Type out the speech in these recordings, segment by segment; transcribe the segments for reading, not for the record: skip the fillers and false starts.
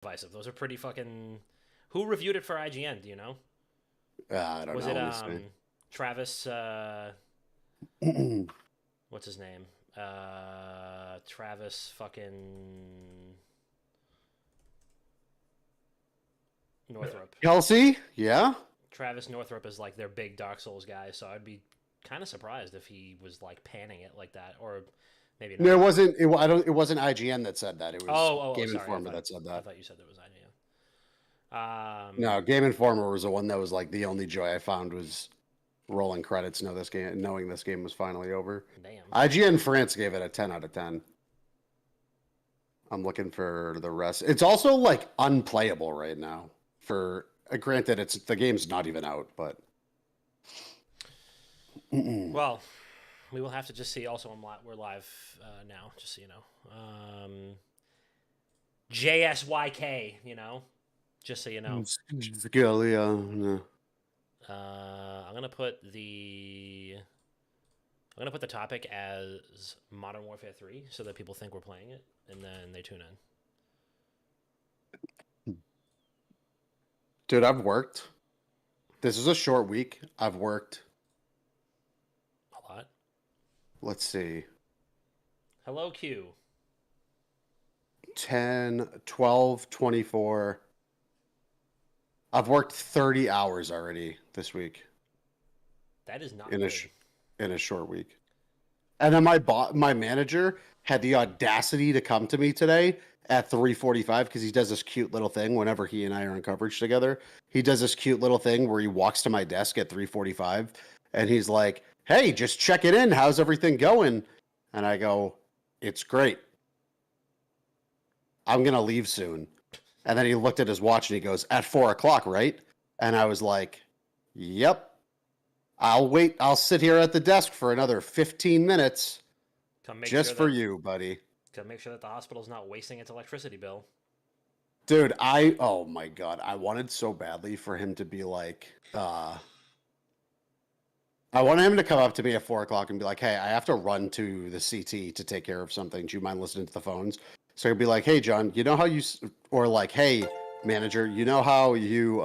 divisive. Those are pretty fucking. Who reviewed it for IGN? Do you know? I don't Was know. it Let me see. Travis? What's his name? Travis fucking Northrop. Kelsey? Yeah. Travis Northrop is like their big Dark Souls guy, so I'd be kind of surprised if he was like panning it like that, or maybe No, it not. wasn't. I don't. It wasn't IGN that said that. It was Oh, Game sorry. Informer that said I that. thought you said that was IGN. No, Game Informer was the one that was like the only joy I found was rolling credits. Knowing this game was finally over. Damn. IGN France gave it a 10 out of 10. I'm looking for the rest. It's also like unplayable right now. For granted, it's the game's not even out, but Well, we will have to just see. Also, we're live now, just so you know. JSYK, just so you know. yeah, no. I'm gonna put the topic as Modern Warfare 3 so that people think we're playing it and then they tune in. Dude, I've worked. This is a short week. I've worked. A lot. Let's see. Hello, Q. 10, 12, 24. I've worked 30 hours already this week That is not in good. in a short week. And then my manager had the audacity to come to me today at 3:45 because he does this cute little thing whenever he and I are in coverage together. He does this cute little thing where he walks to my desk at 3:45 and he's like, "Hey, just check it in. How's everything going?" And I go, "It's great. I'm gonna leave soon." And then he looked at his watch and he goes, "At 4 o'clock, right?" And I was like, "Yep. I'll wait. I'll sit here at the desk for another 15 minutes Come make just sure for that you, buddy." the hospital's not wasting its electricity bill. Dude, oh my God, I wanted so badly for him to be like, I wanted him to come up to me at 4 o'clock and be like, "Hey, I have to run to the CT to take care of something. Do you mind listening to the phones?" So he'd be like, "Hey, John, you know how or like, hey, manager, you know how you,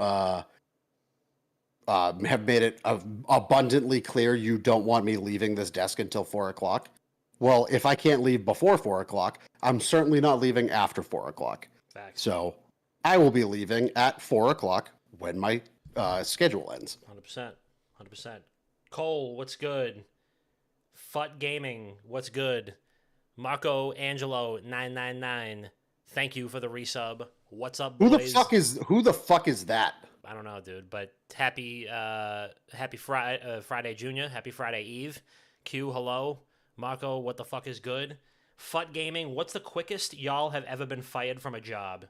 have made it abundantly clear you don't want me leaving this desk until 4 o'clock? Well, if I can't leave before 4 o'clock, I'm certainly not leaving after 4 o'clock. Facts. So I will be leaving at 4 o'clock when my schedule ends." 100%. 100%. Cole, what's good? Fut Gaming, what's good? Marco Angelo 999. Thank you for the resub. What's up, boys? Who the fuck is that? I don't know, dude, but happy Friday Junior, happy Friday Eve. Q, hello. Marco, what the fuck is good? Fut Gaming, what's the quickest y'all have ever been fired from a job?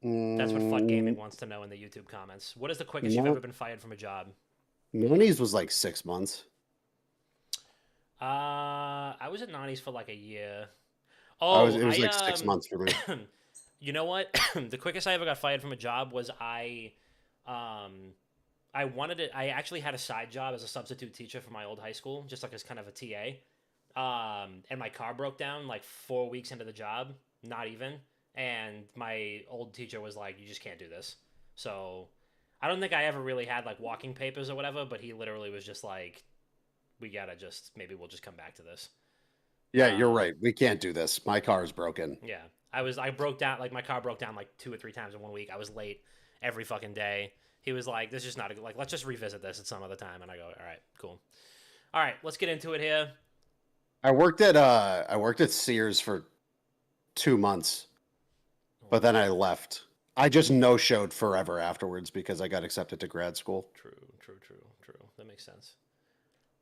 That's what Fut Gaming Mm, wants to know in the YouTube comments. What is the quickest you've ever no, been fired from a job? Manny's was like 6 months. I was at Nani's for like a year. It was like 6 months for me. You know what? The quickest I ever got fired from a job was um, I wanted it. I actually had a side job as a substitute teacher for my old high school, just like as kind of a TA. And my car broke down like 4 weeks into the job, not even. And my old teacher was like, "You just can't do this." So I don't think I ever really had like walking papers or whatever, but he literally was just like, "We gotta just maybe we'll just come back to this." Yeah, you're Um, right. We can't do this. My car is broken. yeah, I broke down like my car broke down like 2 or 3 times in 1 week. I was late every fucking day. He was like, "This is just not a good, like let's just revisit this at some other time." And I go, "All right, cool. All right, let's get into it here." I worked at Sears for 2 months, but then I left. I just no showed forever afterwards because I got accepted to grad school. True. That makes sense.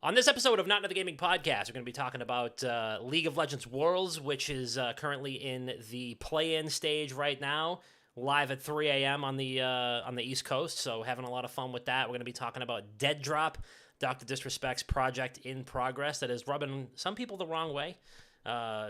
On this episode of Not Another Gaming Podcast, we're going to be talking about League of Legends Worlds, which is currently in the play-in stage right now, live at 3 a.m. on the East Coast. So having a lot of fun with that. We're going to be talking about Dead Drop, Dr. Disrespect's project in progress that is rubbing some people the wrong way.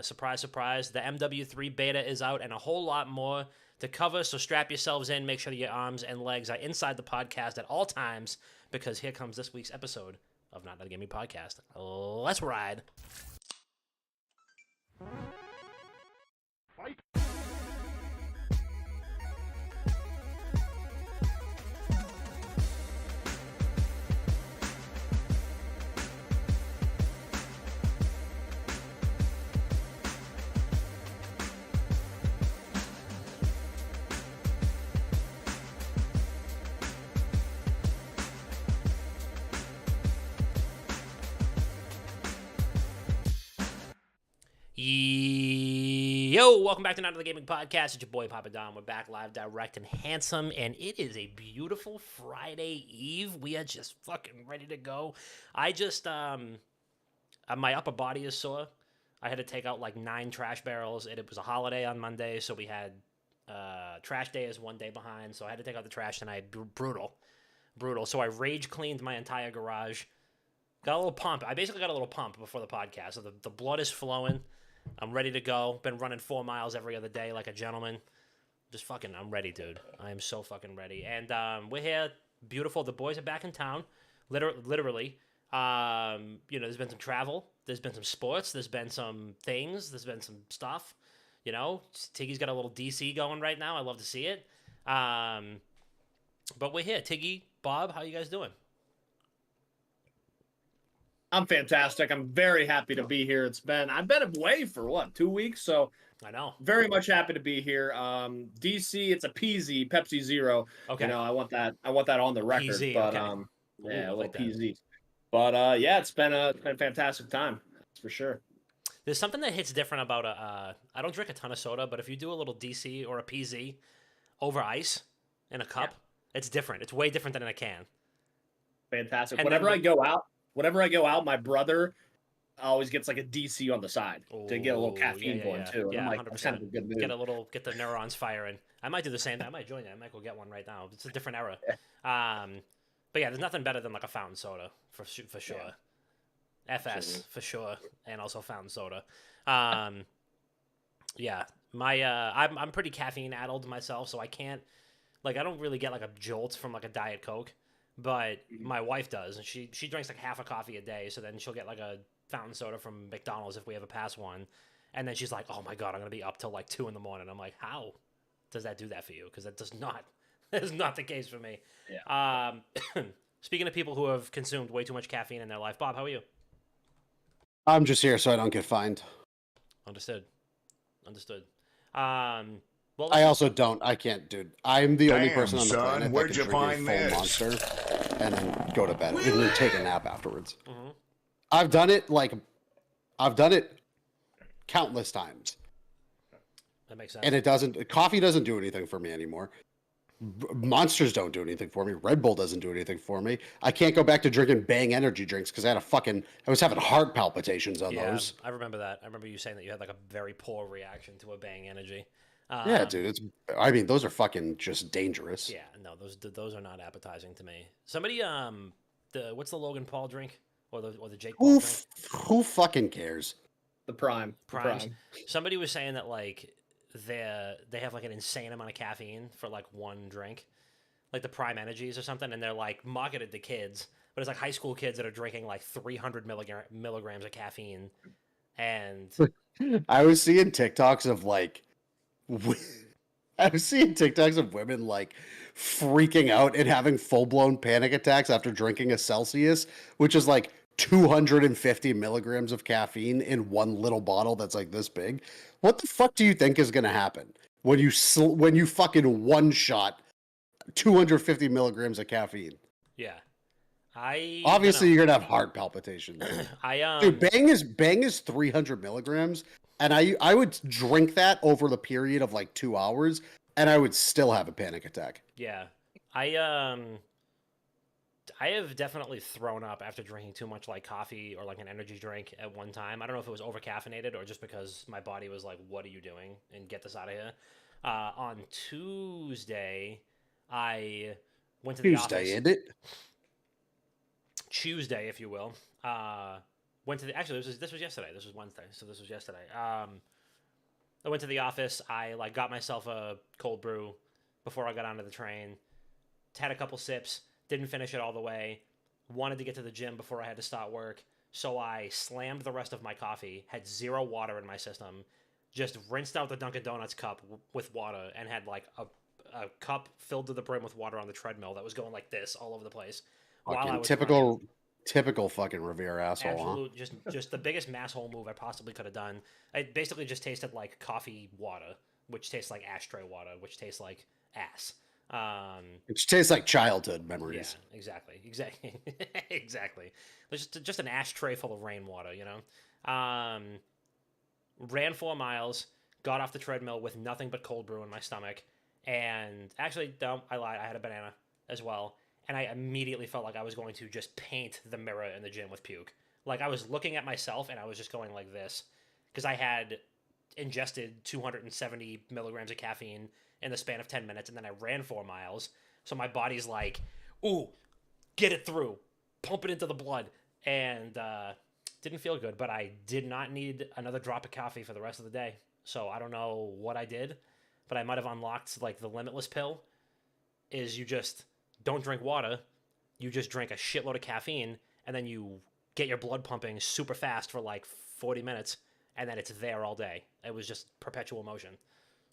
Surprise, surprise. The MW3 beta is out and a whole lot more to cover. So strap yourselves in. Make sure that your arms and legs are inside the podcast at all times because here comes this week's episode of Not Another Gaming Podcast. Let's ride. Yo, welcome back to Not Another Gaming Podcast. It's your boy Papa Don. We're back live, direct, and handsome, and it is a beautiful Friday Eve. We are just fucking ready to go. I just, my upper body is sore. I had to take out like 9 trash barrels, and it was a holiday on Monday, so we had trash day is one day behind, so I had to take out the trash tonight. Brutal. So I rage cleaned my entire garage. Got a little pump. I basically got a little pump before the podcast, so the blood is flowing. I'm ready to go. Been running 4 miles every other day like a gentleman. Just fucking, I'm ready, dude. I am so fucking ready. And we're here. Beautiful. The boys are back in town. Literally. There's been some travel. There's been some sports. There's been some things. There's been some stuff. Tiggy's got a little DC going right now. I love to see it. But we're here. Tiggy, Bob, how you guys doing? I'm fantastic. I'm very happy to be here. I've been away for 2 weeks, so I know. Very much happy to be here. DC, it's a PZ, Pepsi Zero. Okay. I want that on the record. PZ, but okay. yeah, Ooh, a little like PZ. But yeah, it's been a fantastic time. That's for sure. There's something that hits different about I don't drink a ton of soda, but if you do a little DC or a PZ over ice in a cup, it's different. It's way different than in a can. Fantastic. And Whenever I go out, my brother always gets like a DC on the side to get a little caffeine going too. And Yeah, I'm like, 100%. that's kind of a good move. Get the neurons firing. I might do the same thing. I might join you. I might go get one right now. It's a different era. But yeah, there's nothing better than like a fountain soda for sure. Yeah. FS for sure, and also fountain soda. Yeah, I'm pretty caffeine addled myself, so I can't I don't really get like a jolt from like a Diet Coke. But my wife does, and she drinks like half a coffee a day. So then she'll get like a fountain soda from McDonald's if we ever pass one, and then she's like, "Oh my god, I'm gonna be up till like 2 a.m." I'm like, "How does that do that for you?" Because that is not the case for me. Yeah. Speaking of people who have consumed way too much caffeine in their life, Bob, how are you? I'm just here so I don't get fined. Understood. Well, I also don't. I can't, dude. I'm the only person on the son, planet that where'd can you drink a find full this? monster and then go to bed and then take a nap afterwards. Mm-hmm. I've done it countless times. That makes sense. And coffee doesn't do anything for me anymore. Monsters don't do anything for me. Red Bull doesn't do anything for me. I can't go back to drinking Bang energy drinks because I was having heart palpitations on those. I remember that. I remember you saying that you had like a very poor reaction to a Bang energy. Yeah, dude. Those are fucking just dangerous. Yeah, no, those are not appetizing to me. Somebody, what's the Logan Paul drink or the Jake Paul drink? Who fucking cares? The Prime. Primes. Somebody was saying that like they have like an insane amount of caffeine for like one drink, like the Prime Energies or something, and they're like marketed to kids, but it's like high school kids that are drinking like 300 milligrams of caffeine, and I was seeing TikToks of women like freaking out and having full-blown panic attacks after drinking a Celsius, which is like 250 milligrams of caffeine in one little bottle that's like this big. What the fuck do you think is going to happen when you fucking one shot 250 milligrams of caffeine? yeah, Obviously you're gonna have heart palpitations. Dude, Bang is 300 milligrams, and I would drink that over the period of like 2 hours, and I would still have a panic attack. Yeah, I have definitely thrown up after drinking too much like coffee or like an energy drink at one time. I don't know if it was over caffeinated or just because my body was like, "What are you doing?" and get this out of here. On Tuesday, I went to the office. Isn't it? Tuesday, if you will. This was yesterday. This was Wednesday, so this was yesterday. I went to the office. I like got myself a cold brew before I got onto the train. Had a couple sips. Didn't finish it all the way. Wanted to get to the gym before I had to start work, so I slammed the rest of my coffee. Had 0 water in my system. Just rinsed out the Dunkin' Donuts cup with water and had like a cup filled to the brim with water on the treadmill that was going like this all over the place. While I was running. Typical fucking Revere asshole. Absolute, just the biggest masshole move I possibly could have done. It basically just tasted like coffee water, which tastes like ashtray water, which tastes like ass. It tastes like childhood memories. Yeah, exactly. Exactly. Just an ashtray full of rainwater, you know. ran 4 miles, got off the treadmill with nothing but cold brew in my stomach, and actually, no, I lied. I had a banana as well, and I immediately felt like I was going to just paint the mirror in the gym with puke. Like I was looking at myself, and I was just going like this because I had ingested 270 milligrams of caffeine in the span of 10 minutes, and then I ran 4 miles. So my body's like, ooh, get it through, pump it into the blood, and didn't feel good, but I did not need another drop of coffee for the rest of the day. So I don't know what I did, but I might have unlocked like the limitless pill. Is you just don't drink water, you just drink a shitload of caffeine, and then you get your blood pumping super fast for like 40 minutes, and then it's there all day. It was just perpetual motion.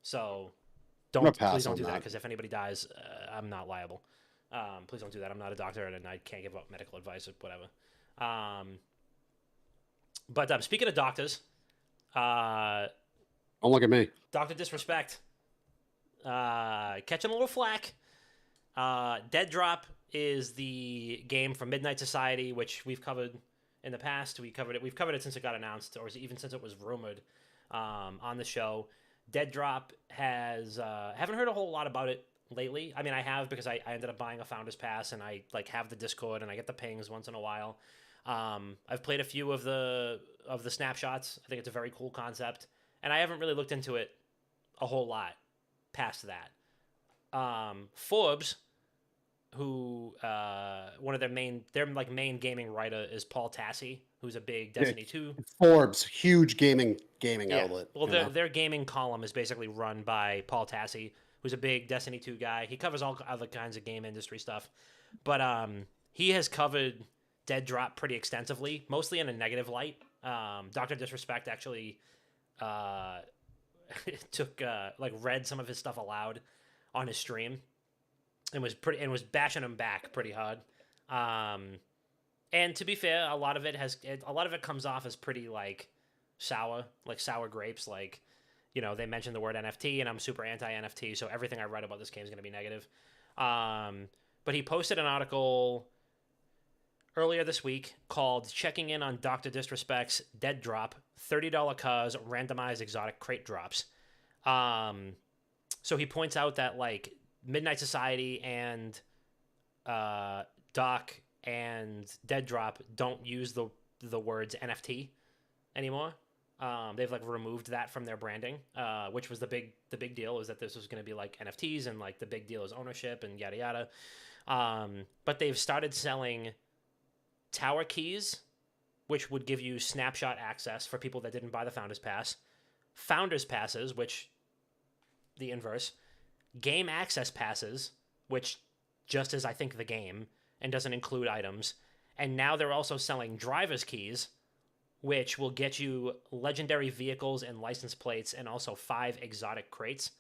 So please don't do that, because if anybody dies, I'm not liable. Please don't do that. I'm not a doctor, and I can't give up medical advice or whatever. But speaking of doctors, don't look at me. Dr. Disrespect, catching a little flack. Dead Drop is the game from Midnight Society, which we've covered in the past. We've covered it since it got announced, or even since it was rumored on the show. Dead Drop has haven't heard a whole lot about it lately. I mean, I have, because I ended up buying a Founders Pass, and I like have the Discord, and I get the pings once in a while. I've played a few of the snapshots. I think it's a very cool concept, and I haven't really looked into it a whole lot past that. Forbes, who one of their main gaming writer is Paul Tassi, who's a big Destiny 2. Forbes, huge gaming outlet. Well, their gaming column is basically run by Paul Tassi, who's a big Destiny 2 guy. He covers all other kinds of game industry stuff, but he has covered Dead Drop pretty extensively, mostly in a negative light. Dr. Disrespect actually read some of his stuff aloud on his stream, and was bashing him back pretty hard. And to be fair, a lot of it comes off as pretty like sour grapes. Like, you know, they mentioned the word NFT, and I'm super anti NFT, so everything I read about this game is going to be negative. But he posted an article earlier this week called "Checking in on Dr. Disrespect's Dead Drop, $30 cause randomized exotic crate drops." So he points out that like Midnight Society and Doc and Dead Drop don't use the words NFT anymore. They've like removed that from their branding, which was the big deal, is that this was going to be like NFTs, and like the big deal is ownership and yada yada. But they've started selling tower keys, which would give you snapshot access for people that didn't buy the Founders Pass, Founders Passes, which the inverse, game access passes, which just is, I think, the game and doesn't include items. And now they're also selling driver's keys, which will get you legendary vehicles and license plates, and also 5 exotic crates,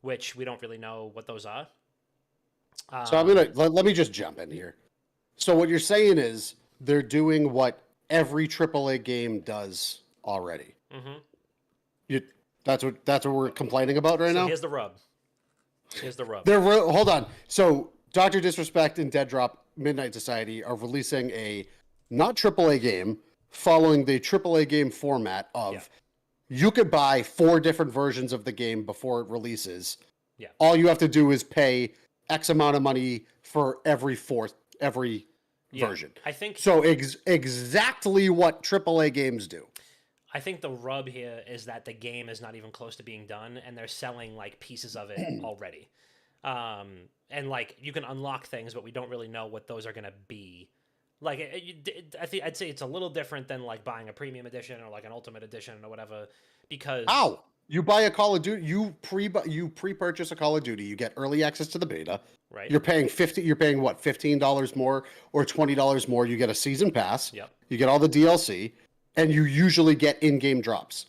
which we don't really know what those are. So let me just jump in here. So what you're saying is they're doing what every AAA game does already. Mm-hmm. That's what we're complaining about right now. Here's the rub. Hold on. So Dr. Disrespect and Dead Drop Midnight Society are releasing a not AAA game, following the AAA game format of you could buy 4 different versions of the game before it releases. Yeah. All you have to do is pay X amount of money for every version. I think so. Exactly what AAA games do. I think the rub here is that the game is not even close to being done, and they're selling like pieces of it already. And like you can unlock things, but we don't really know what those are going to be. Like I'd say it's a little different than like buying a premium edition or like an ultimate edition or whatever, because you buy a Call of Duty, you pre-purchase a Call of Duty, you get early access to the beta. Right. You're paying what, $15 more or $20 more. You get a season pass. Yep. You get all the DLC, and you usually get in-game drops.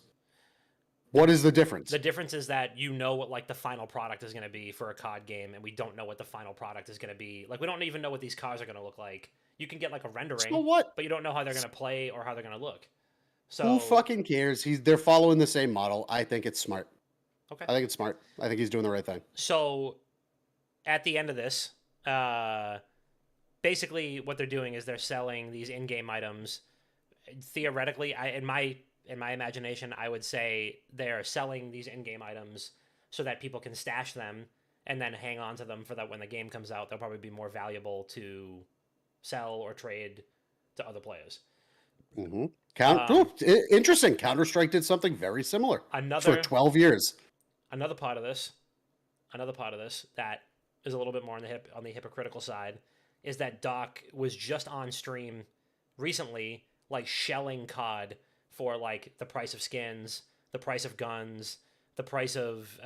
What is the difference? The difference is that you know what like the final product is going to be for a COD game, and we don't know what the final product is going to be. Like we don't even know what these cars are going to look like. You can get like a rendering, so what? But you don't know how they're going to play or how they're going to look. So who fucking cares? They're following the same model. I think it's smart. Okay. I think it's smart. I think he's doing the right thing. So at the end of this, basically what they're doing is they're selling these in-game items. Theoretically, in my in my imagination, I would say they're selling these in-game items so that people can stash them and then hang on to them for that when the game comes out. They'll probably be more valuable to sell or trade to other players. Mm-hmm. Interesting. Counter-Strike did something very similar for 12 years. Another part of this that is a little bit more on the hypocritical side is that Doc was just on stream recently, like shelling COD for like the price of skins, the price of guns, the price of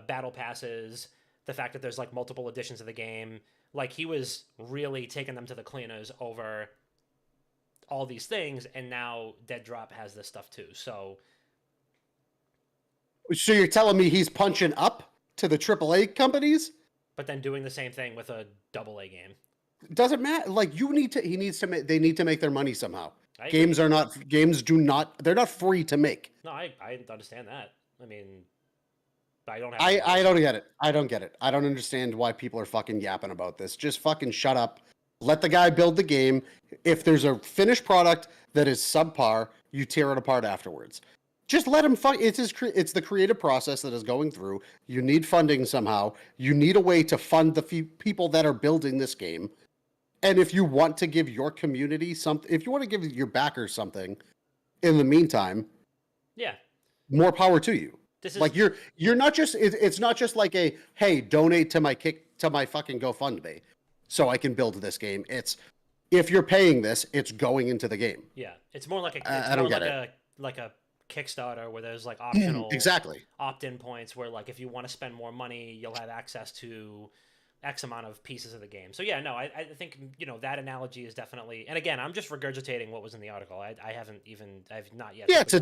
battle passes, the fact that there's like multiple editions of the game. Like he was really taking them to the cleaners over all these things, and now Dead Drop has this stuff too. So you're telling me he's punching up to the AAA companies, but then doing the same thing with a AA game? Doesn't matter. Like they need to make their money somehow. They're not free to make. No, I understand that. I mean, I don't get it. I don't get it. I don't understand why people are fucking yapping about this. Just fucking shut up. Let the guy build the game. If there's a finished product that is subpar, you tear it apart afterwards. Just let him fight. It's the creative process that is going through. You need funding somehow. You need a way to fund the people that are building this game. And if you want to give your community something, if you want to give your backers something in the meantime, yeah, more power to you. Like you're not just, it's not just like a, hey, donate to my fucking GoFundMe so I can build this game. It's, if you're paying this, it's going into the game. Yeah. It's more like a Kickstarter where there's like optional exactly opt-in points where like if you want to spend more money, you'll have access to X amount of pieces of the game. So yeah, no, I think, you know, that analogy is definitely, and again, I'm just regurgitating what was in the article. I've not yet. Yeah, it's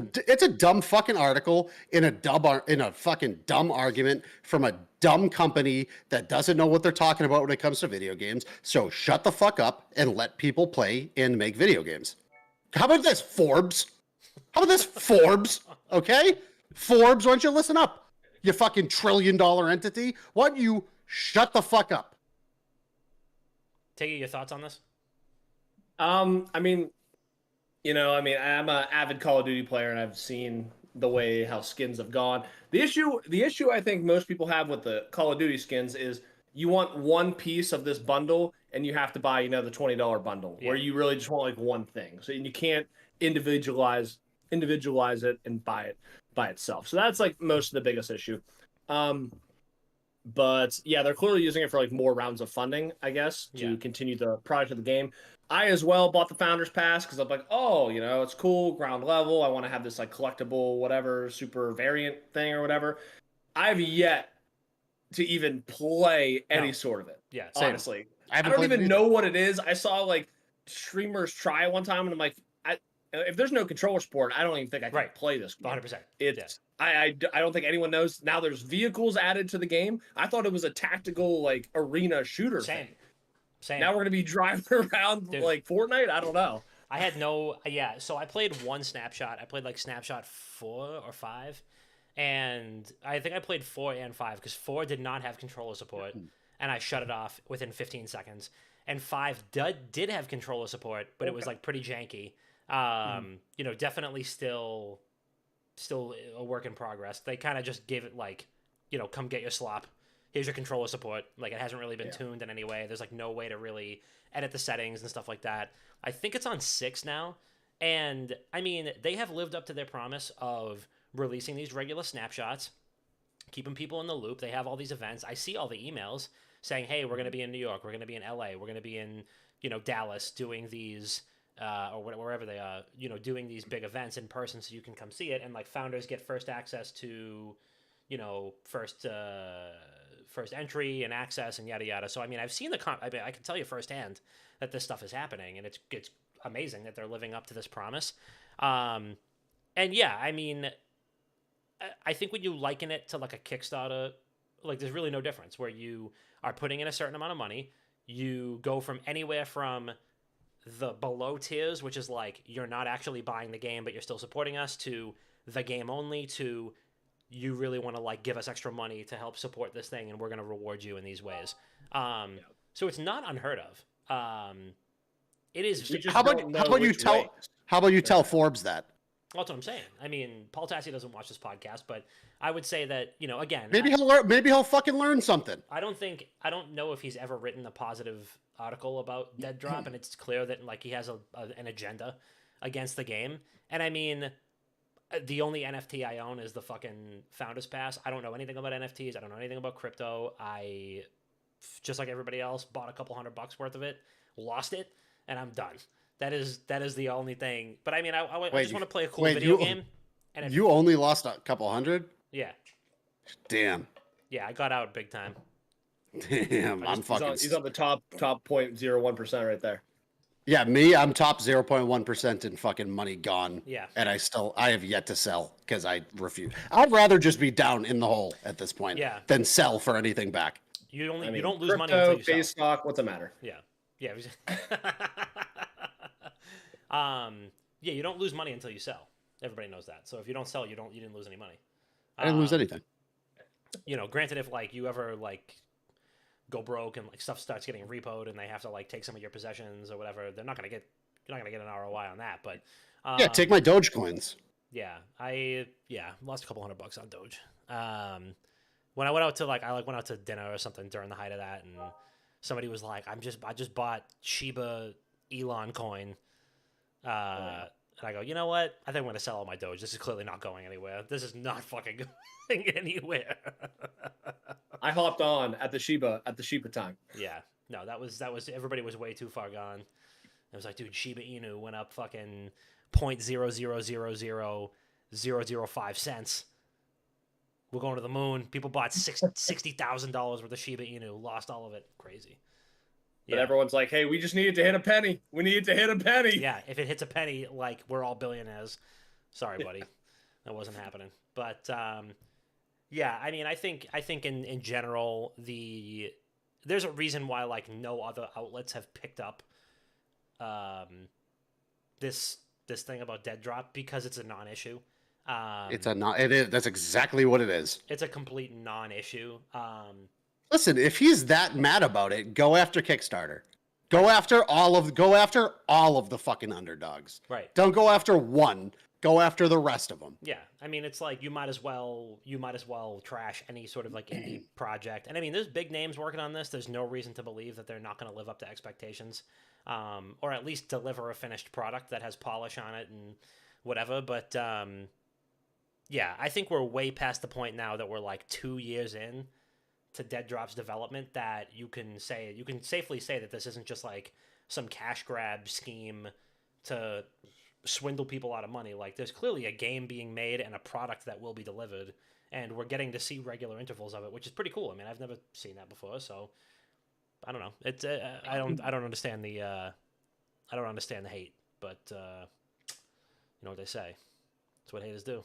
a dumb fucking article in a fucking dumb argument from a dumb company that doesn't know what they're talking about when it comes to video games. So shut the fuck up and let people play and make video games. How about this, Forbes? Okay? Forbes, why don't you listen up? You fucking $1 trillion entity. Why don't you shut the fuck up? Take your thoughts on this? I mean, I'm an avid Call of Duty player, and I've seen the way how skins have gone. The issue I think most people have with the Call of Duty skins is you want one piece of this bundle, and you have to buy, the $20 bundle, where you really just want like one thing. So you can't individualize it and buy it by itself. So that's like most of the biggest issue. But yeah, they're clearly using it for like more rounds of funding, I guess, to continue the product of the game. I as well bought the Founders Pass because I'm like, oh, it's cool, ground level. I want to have this like collectible, whatever, super variant thing or whatever. I've yet to even play any sort of it. Yeah, honestly, I don't even know what it is. I saw like streamers try it one time, and I'm like, if there's no controller support, I don't even think I can play this game. 100%. I don't think anyone knows. Now there's vehicles added to the game. I thought it was a tactical like arena shooter thing. Same. Now we're gonna be driving around like Fortnite. I don't know. I had so I played one snapshot. I played like snapshot 4 or 5, and I think I played 4 and 5 because 4 did not have controller support, and I shut it off within 15 seconds. And 5 did have controller support, but it was like pretty janky. Definitely still a work in progress. They kind of just gave it like, come get your slop. Here's your controller support. Like it hasn't really been tuned in any way. There's like no way to really edit the settings and stuff like that. I think it's on 6 now. And I mean, they have lived up to their promise of releasing these regular snapshots, keeping people in the loop. They have all these events. I see all the emails saying, hey, we're going to be in New York. We're going to be in LA. We're going to be in, Dallas doing these or wherever they are, doing these big events in person so you can come see it. And like founders get first access to, first entry and access and yada, yada. So, I mean, I've seen I can tell you firsthand that this stuff is happening, and it's amazing that they're living up to this promise. And yeah, I mean, I think when you liken it to like a Kickstarter, like there's really no difference where you are putting in a certain amount of money. You go from anywhere from the below tiers, which is like you're not actually buying the game but you're still supporting us, to the game only, to you really want to like give us extra money to help support this thing and we're going to reward you in these ways. So it's not unheard of. It is. How about you tell Forbes that? That's what I'm saying. I mean, Paul Tassi doesn't watch this podcast, but I would say that, you know, again, Maybe he'll learn. Maybe he'll fucking learn something. I don't know if he's ever written a positive article about Dead Drop, and it's clear that like he has an agenda against the game. And I mean, the only NFT I own is the fucking Founders Pass. I don't know anything about NFTs. I don't know anything about crypto. I, just like everybody else, bought a couple $100 worth of it, lost it, and I'm done. That is the only thing. But I mean, I just want to play a cool video game. And you only lost a couple hundred? Yeah. Damn. Yeah, I got out big time. Damn, He's on the top 0.01% right there. Yeah, me, I'm top 0.1% in fucking money gone. Yeah. And I have yet to sell because I refuse. I'd rather just be down in the hole at this point than sell for anything back. You don't lose crypto, money until you sell. base stock, what's the matter? Yeah. Yeah. Yeah, you don't lose money until you sell. Everybody knows that. So if you don't sell, you didn't lose any money. I didn't lose anything. You know, granted, if like you ever like go broke and like stuff starts getting repoed and they have to like take some of your possessions or whatever, you're not gonna get an ROI on that. But yeah, take my Dogecoins. Yeah, I lost a couple $100 on Doge. When I went out to I went out to dinner or something during the height of that, and somebody was like, I just bought Shiba Elon coin. And I go, you know what? I think I'm gonna sell all my Doge. This is clearly not going anywhere. This is not fucking going anywhere. I hopped on at the Shiba time. Yeah, no, that was everybody was way too far gone. It was like, dude, Shiba Inu went up fucking 0.0000005 cents. We're going to the moon. People bought $60,000 worth of Shiba Inu, lost all of it. Crazy. But everyone's like, hey, we just needed to hit a penny. We needed to hit a penny. Yeah, if it hits a penny, like, we're all billionaires. Sorry, buddy. That wasn't happening. But, yeah, I mean, I think in general, there's a reason why, like, no other outlets have picked up this thing about Dead Drop, because it's a non-issue. It is. That's exactly what it is. It's a complete non-issue. Listen, if he's that mad about it, go after Kickstarter. Go after all of the fucking underdogs. Right. Don't go after one. Go after the rest of them. Yeah. I mean, it's like you might as well trash any sort of like indie project. And I mean, there's big names working on this. There's no reason to believe that they're not going to live up to expectations, or at least deliver a finished product that has polish on it and whatever. But yeah, I think we're way past the point now that we're like 2 years in to Dead Drop's development, that you can safely say that this isn't just like some cash grab scheme to swindle people out of money. Like, there's clearly a game being made and a product that will be delivered, and we're getting to see regular intervals of it, which is pretty cool. I mean, I've never seen that before, so I don't know. It's I don't understand the hate, but you know what they say. That's what haters do.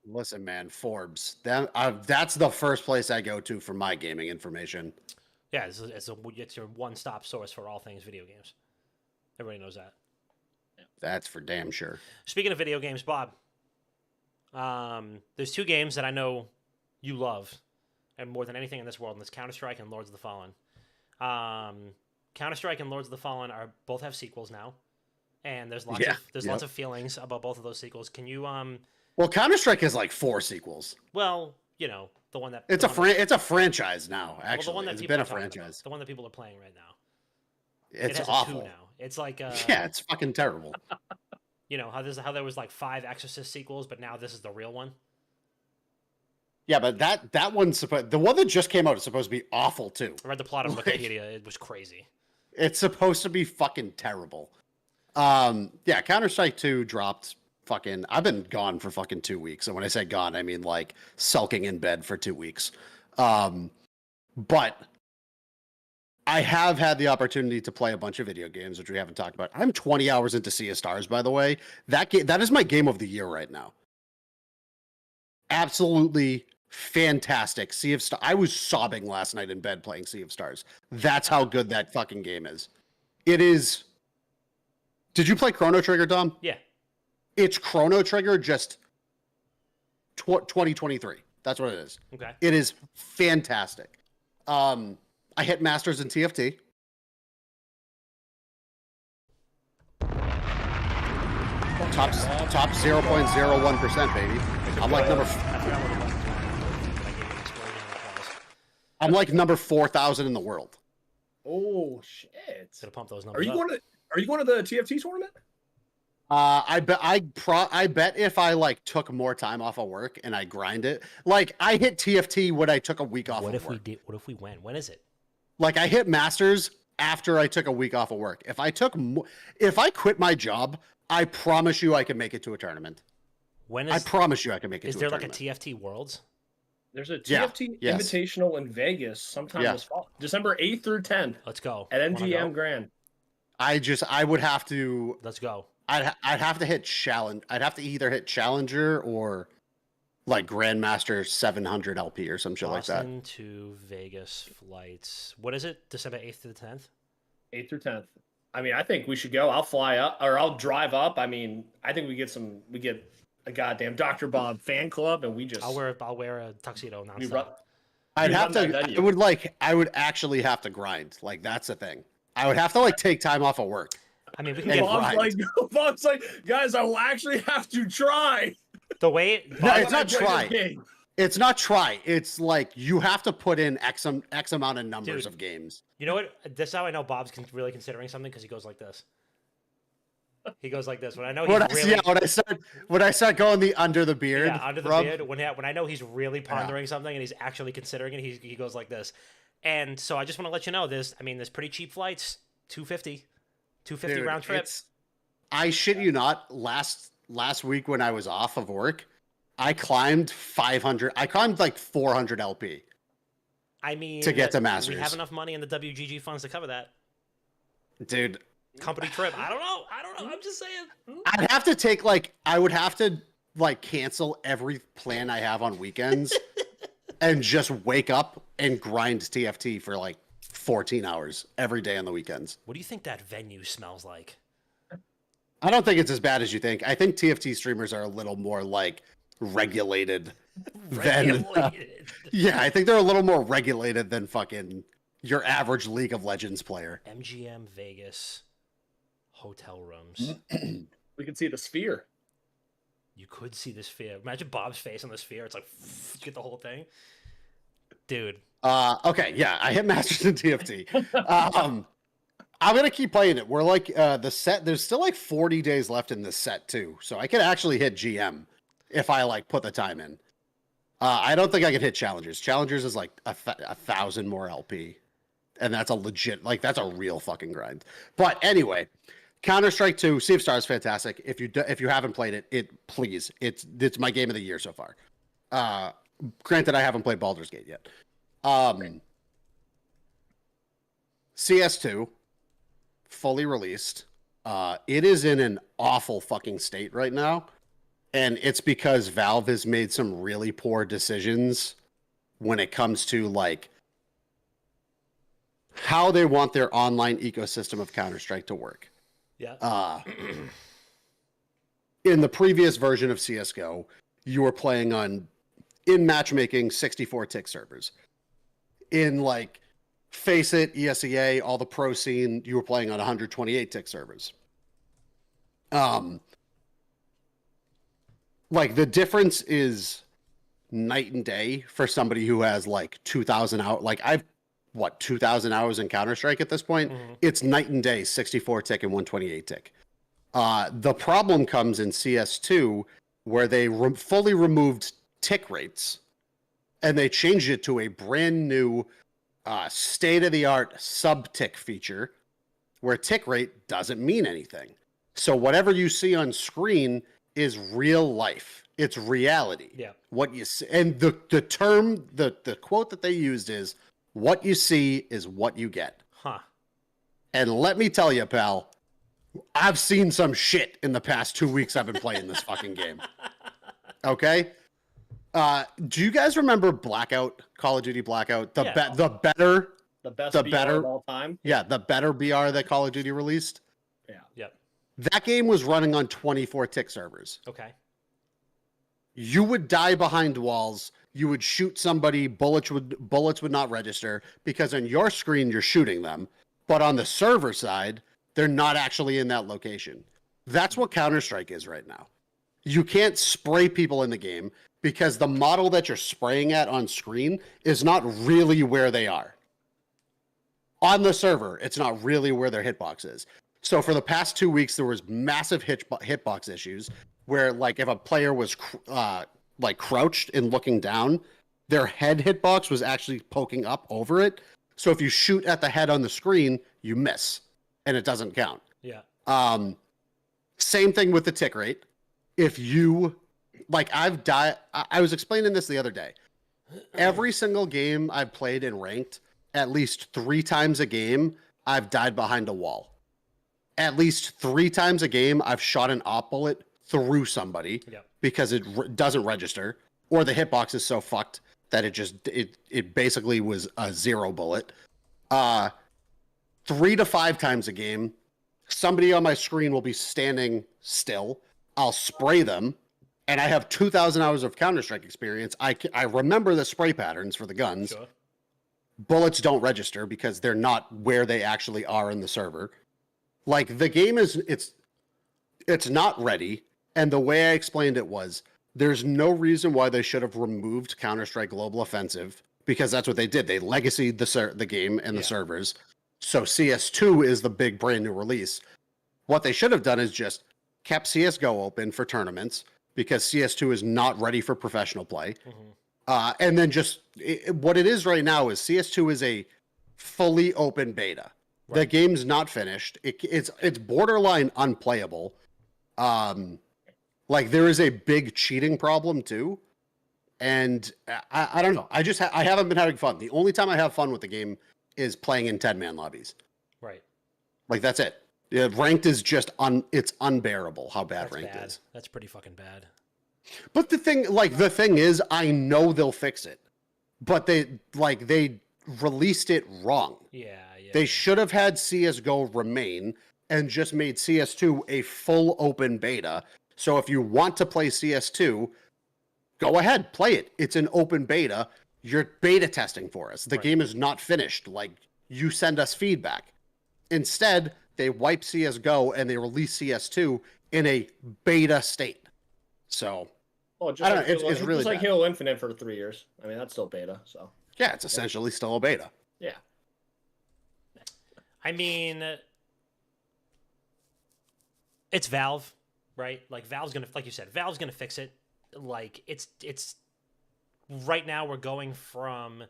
Listen, man, Forbes. That's the first place I go to for my gaming information. Yeah, it's your one-stop source for all things video games. Everybody knows that. That's for damn sure. Speaking of video games, Bob, there's two games that I know you love, and more than anything in this world, and it's Counter-Strike and Lords of the Fallen. Counter-Strike and Lords of the Fallen both have sequels now, and there's lots of feelings about both of those sequels. Can you Well, Counter-Strike has like 4 sequels. Well, you know, the one that it's a franchise now. Actually, the one that it's people been are a franchise. The one that people are playing right now. It's it has awful. A 2 now. It's like yeah, it's fucking terrible. You know how there was like 5 Exorcist sequels, but now this is the real one. Yeah, but that one's the one that just came out is supposed to be awful too. I read the plot on Wikipedia. It was crazy. It's supposed to be fucking terrible. Yeah, Counter-Strike 2 dropped. I've been gone for fucking 2 weeks. And when I say gone, I mean like sulking in bed for 2 weeks. But I have had the opportunity to play a bunch of video games, which we haven't talked about. I'm 20 hours into Sea of Stars, by the way. That is my game of the year right now. Absolutely fantastic. Sea of Stars. I was sobbing last night in bed playing Sea of Stars. That's how good that fucking game is. It is. Did you play Chrono Trigger, Dom? Yeah. It's Chrono Trigger, just 2023. That's what it is. Okay. It is fantastic. I hit Masters in TFT. top 0.01%, baby. I'm like number. I forgot what the button was. I gave it an explosion and applause. I'm like number 4,000 in the world. Oh shit! It's gonna pump those Are numbers you up. going to the TFT tournament? I bet if I like took more time off of work and I grind it, like I hit TFT when I took a week off What of if we work. did? What if we went? When is it? Like I hit Masters after I took a week off of work. If I quit my job, I promise you I can make it to a tournament. When I is? promise you I can make it Is to there a like a tournament. TFT Worlds? There's a Yeah, TFT yes. Invitational in Vegas sometime Yeah. this fall, December 8th through 10th Let's go. at Wanna MGM go? Grand. I would have to Let's go. I'd have to hit challenge. I'd have to either hit Challenger or like Grandmaster 700 LP or some shit like that. Boston to Vegas flights. What is it? December 8th to the 10th? 8th through 10th. I mean, I think we should go. I'll fly up or I'll drive up. I mean, I think we get a goddamn Dr. Bob fan club and we just I'll wear a tuxedo we run, nonstop. I'd You have run to. that venue. I would actually have to grind. Like that's the thing. I would have to like take time off of work. I mean, we can And get Bob- Bob's like, guys, I will actually have to try. the way. No, Bob- it's not Play this try. game. It's not try. It's like you have to put in X amount of numbers Dude. of games. You know what? This is how I know Bob's really considering something because he goes like this. He goes like this. When I know he's really When I start going the under the beard, under the rub, beard. When I know he's really pondering something and he's actually considering it, he goes like this. And so I just want to let you know there's pretty cheap flights, $250 dude, round trip. I shit you not. Last week when I was off of work, I climbed 500. I climbed like 400 LP. I mean, to get to We Masters. have enough money in the WGG funds to cover that Dude, company trip. I don't know. I'm just saying. I'd have to take like I would have to like cancel every plan I have on weekends and just wake up and grind TFT for like 14 hours every day on the weekends. What do you think that venue smells like? I don't think it's as bad as you think. I think TFT streamers are a little more like regulated than Regulated. yeah, I think they're a little more regulated than fucking your average League of Legends player. MGM Vegas hotel rooms. We can see the sphere. You could see the sphere. Imagine Bob's face on the sphere. It's like you get the whole thing, dude. Okay, yeah, I hit Masters in TFT. I'm gonna keep playing it. We're like the set. There's still like 40 days left in this set too, so I could actually hit GM if I like put the time in. I don't think I could hit Challengers. Challengers is like a 1,000 more LP, and that's a legit that's a real fucking grind. But anyway, Counter-Strike 2, Sea of Stars, fantastic. If you haven't played it, please. It's my game of the year so far. Granted, I haven't played Baldur's Gate yet. CS2, fully released. It is in an awful fucking state right now. And it's because Valve has made some really poor decisions when it comes to like how they want their online ecosystem of Counter-Strike to work. Yeah. In the previous version of CSGO, you were playing on in matchmaking 64 tick servers. In like Faceit, ESEA, all the pro scene, you were playing on 128 tick servers. Like the difference is night and day for somebody who has like 2,000 hours. Like I've 2,000 hours in Counter-Strike at this point. Mm-hmm. It's night and day, 64 tick and 128 tick. The problem comes in CS2 where they fully removed tick rates and they changed it to a brand new state-of-the-art sub-tick feature where tick rate doesn't mean anything. So whatever you see on screen is real life. It's reality. Yeah. What you see, and the term, the quote that they used is, "What you see is what you get." Huh. And let me tell you, pal, I've seen some shit in the past 2 weeks I've been playing this fucking game. Okay? Do you guys remember Blackout, Call of Duty Blackout? The Yeah. the better, The best The BR better- of all time. yeah, the better BR that Call of Duty released? Yep. That game was running on 24 tick servers. Okay. You would die behind walls. You would shoot somebody. Bullets would not register because on your screen you're shooting them, but on the server side they're not actually in that location. That's what Counter-Strike is right now. You can't spray people in the game because the model that you're spraying at on screen is not really where they are. On the server, it's not really where their hitbox is. So for the past 2 weeks, there was massive hitbox issues where, like, if a player was like crouched and looking down, their head hitbox was actually poking up over it. So if you shoot at the head on the screen, you miss, and it doesn't count. Yeah. Same thing with the tick rate. If you, like, I've died, I was explaining this the other day. Every single game I've played in ranked, at least 3 times a game, I've died behind a wall. At least 3 times a game, I've shot an op bullet through somebody because it doesn't register, or the hitbox is so fucked that it basically was a 0 bullet. 3 to 5 times a game, somebody on my screen will be standing still. I'll spray them, and I have 2,000 hours of Counter-Strike experience. I remember the spray patterns for the guns. Sure. Bullets don't register because they're not where they actually are in the server. Like, the game is, it's not ready, and the way I explained it was, there's no reason why they should have removed Counter-Strike Global Offensive, because that's what they did. They legacied the game and the servers. So CS2 is the big brand new release. What they should have done is just kept CSGO open for tournaments, because CS2 is not ready for professional play. And then what it is right now is CS2 is a fully open beta. Right. The game's not finished. It's borderline unplayable. Like, there is a big cheating problem too. And I don't know. I haven't been having fun. The only time I have fun with the game is playing in 10-man lobbies. Right. Like, that's it. Yeah, ranked is just it's unbearable how bad ranked is. That's pretty fucking bad. But the thing is, I know they'll fix it. But they released it wrong. Yeah. They should have had CSGO remain and just made CS2 a full open beta. So if you want to play CS2, go ahead, play it. It's an open beta. You're beta testing for us. The game is not finished. Like, you send us feedback. Instead, they wipe CSGO and they release CS2 in a beta state. So, well, just I don't like know. It's really just like bad. Halo Infinite for 3 years. I mean, that's still beta. So Yeah, it's essentially still a beta. yeah. I mean, it's Valve, right? Like, Valve's gonna, like you said, Valve's gonna fix it. Like, it's right now we're going from,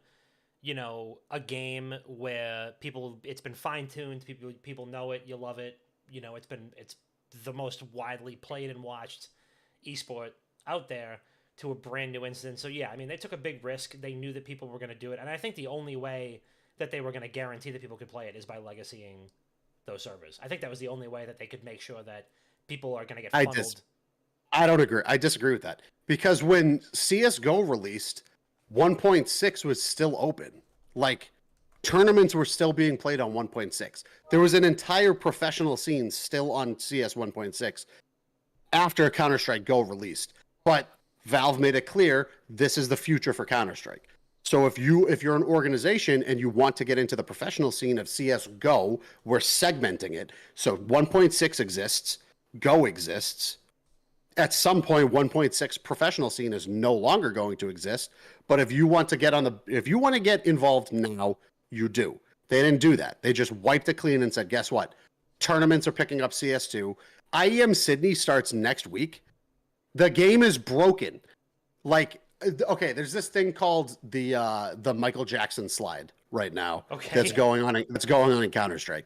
a game where it's been fine-tuned, people know it, you love it, it's the most widely played and watched esport out there, to a brand new instance. So yeah, I mean, they took a big risk. They knew that people were going to do it, and I think the only way that they were going to guarantee that people could play it is by legacying those servers. I think that was the only way that they could make sure that people are going to get funneled. I don't agree. I disagree with that, because when CSGO released, 1.6 was still open. Like, tournaments were still being played on 1.6. There was an entire professional scene still on CS 1.6 after Counter-Strike Go released. But Valve made it clear this is the future for Counter-Strike. So if you're an organization and you want to get into the professional scene of CSGO, we're segmenting it. So 1.6 exists, Go exists. At some point, 1.6 professional scene is no longer going to exist. But if you want to get involved now, you do. They didn't do that. They just wiped it clean and said, guess what? Tournaments are picking up CS2. IEM Sydney starts next week. The game is broken. Like, okay, there's this thing called the Michael Jackson slide right now. Okay. That's going on in Counter-Strike.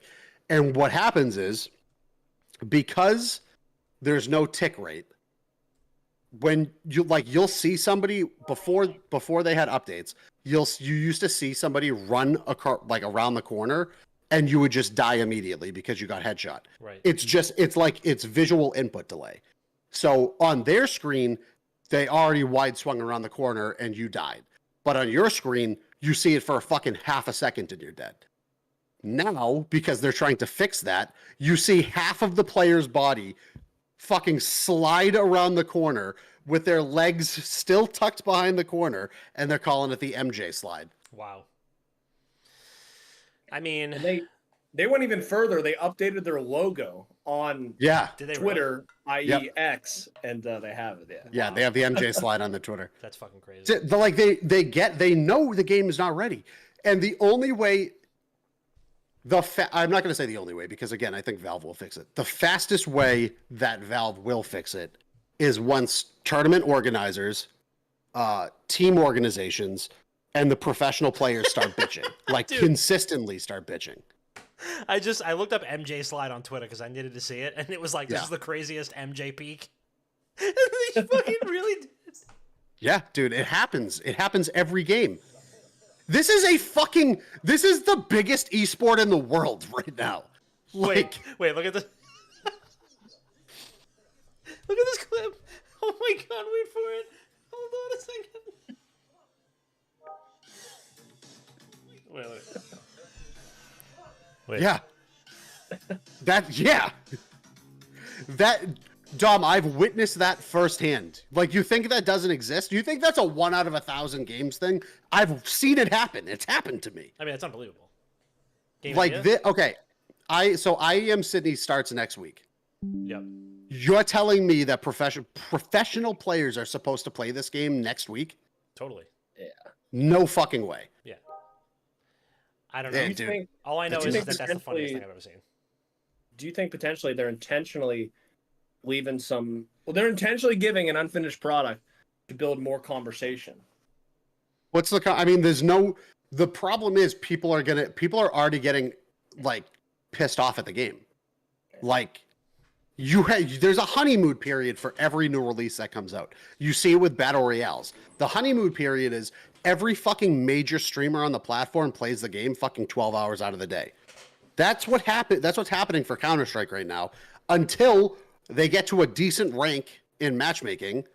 And what happens is, because there's no tick rate, when you'll see somebody before they had updates, you used to see somebody run around the corner, and you would just die immediately because you got headshot. Right. It's visual input delay. So on their screen, they already wide swung around the corner and you died. But on your screen, you see it for a fucking half a second and you're dead. Now, because they're trying to fix that, you see half of the player's body fucking slide around the corner with their legs still tucked behind the corner, and they're calling it the MJ slide. Wow. I mean, And They went even further. They updated their logo on Yeah, Did they really? Twitter, i.e. Yep. X, and they have it. Yeah. yeah, they have the MJ slide on the Twitter. That's fucking crazy. They know the game is not ready, and the only way I'm not going to say the only way because again I think Valve will fix it. The fastest way that Valve will fix it is once tournament organizers, team organizations, and the professional players start bitching, like Dude. consistently start bitching. I looked up MJ slide on Twitter because I needed to see it, and it was like, this Yeah. is the craziest MJ peak. And they fucking really did. Yeah, dude, it happens. It happens every game. This is the biggest esport in the world right now. Like, Wait, look at this. Look at this clip. Oh my god, wait for it. Hold on a second. Wait. yeah. That, Dom, I've witnessed that firsthand. Like, you think that doesn't exist? You think that's a 1 out of 1,000 games thing? I've seen it happen. It's happened to me. I mean, it's unbelievable. Game Like, idea? okay. IEM Sydney starts next week. Yep. You're telling me that professional players are supposed to play this game next week? Totally. No fucking way. Yeah. I don't know. Yeah, Do you dude. think? All I know Do is you that think that's the funniest thing potentially- I've ever seen. Do you think potentially they're intentionally leaving some? Well, they're intentionally giving an unfinished product to build more conversation. What's I mean, the problem is people are already getting like pissed off at the game. Like there's a honeymoon period for every new release that comes out. You see it with battle royales. The honeymoon period is every fucking major streamer on the platform plays the game fucking 12 hours out of the day. That's what happened. That's what's happening for Counter-Strike right now until they get to a decent rank in matchmaking.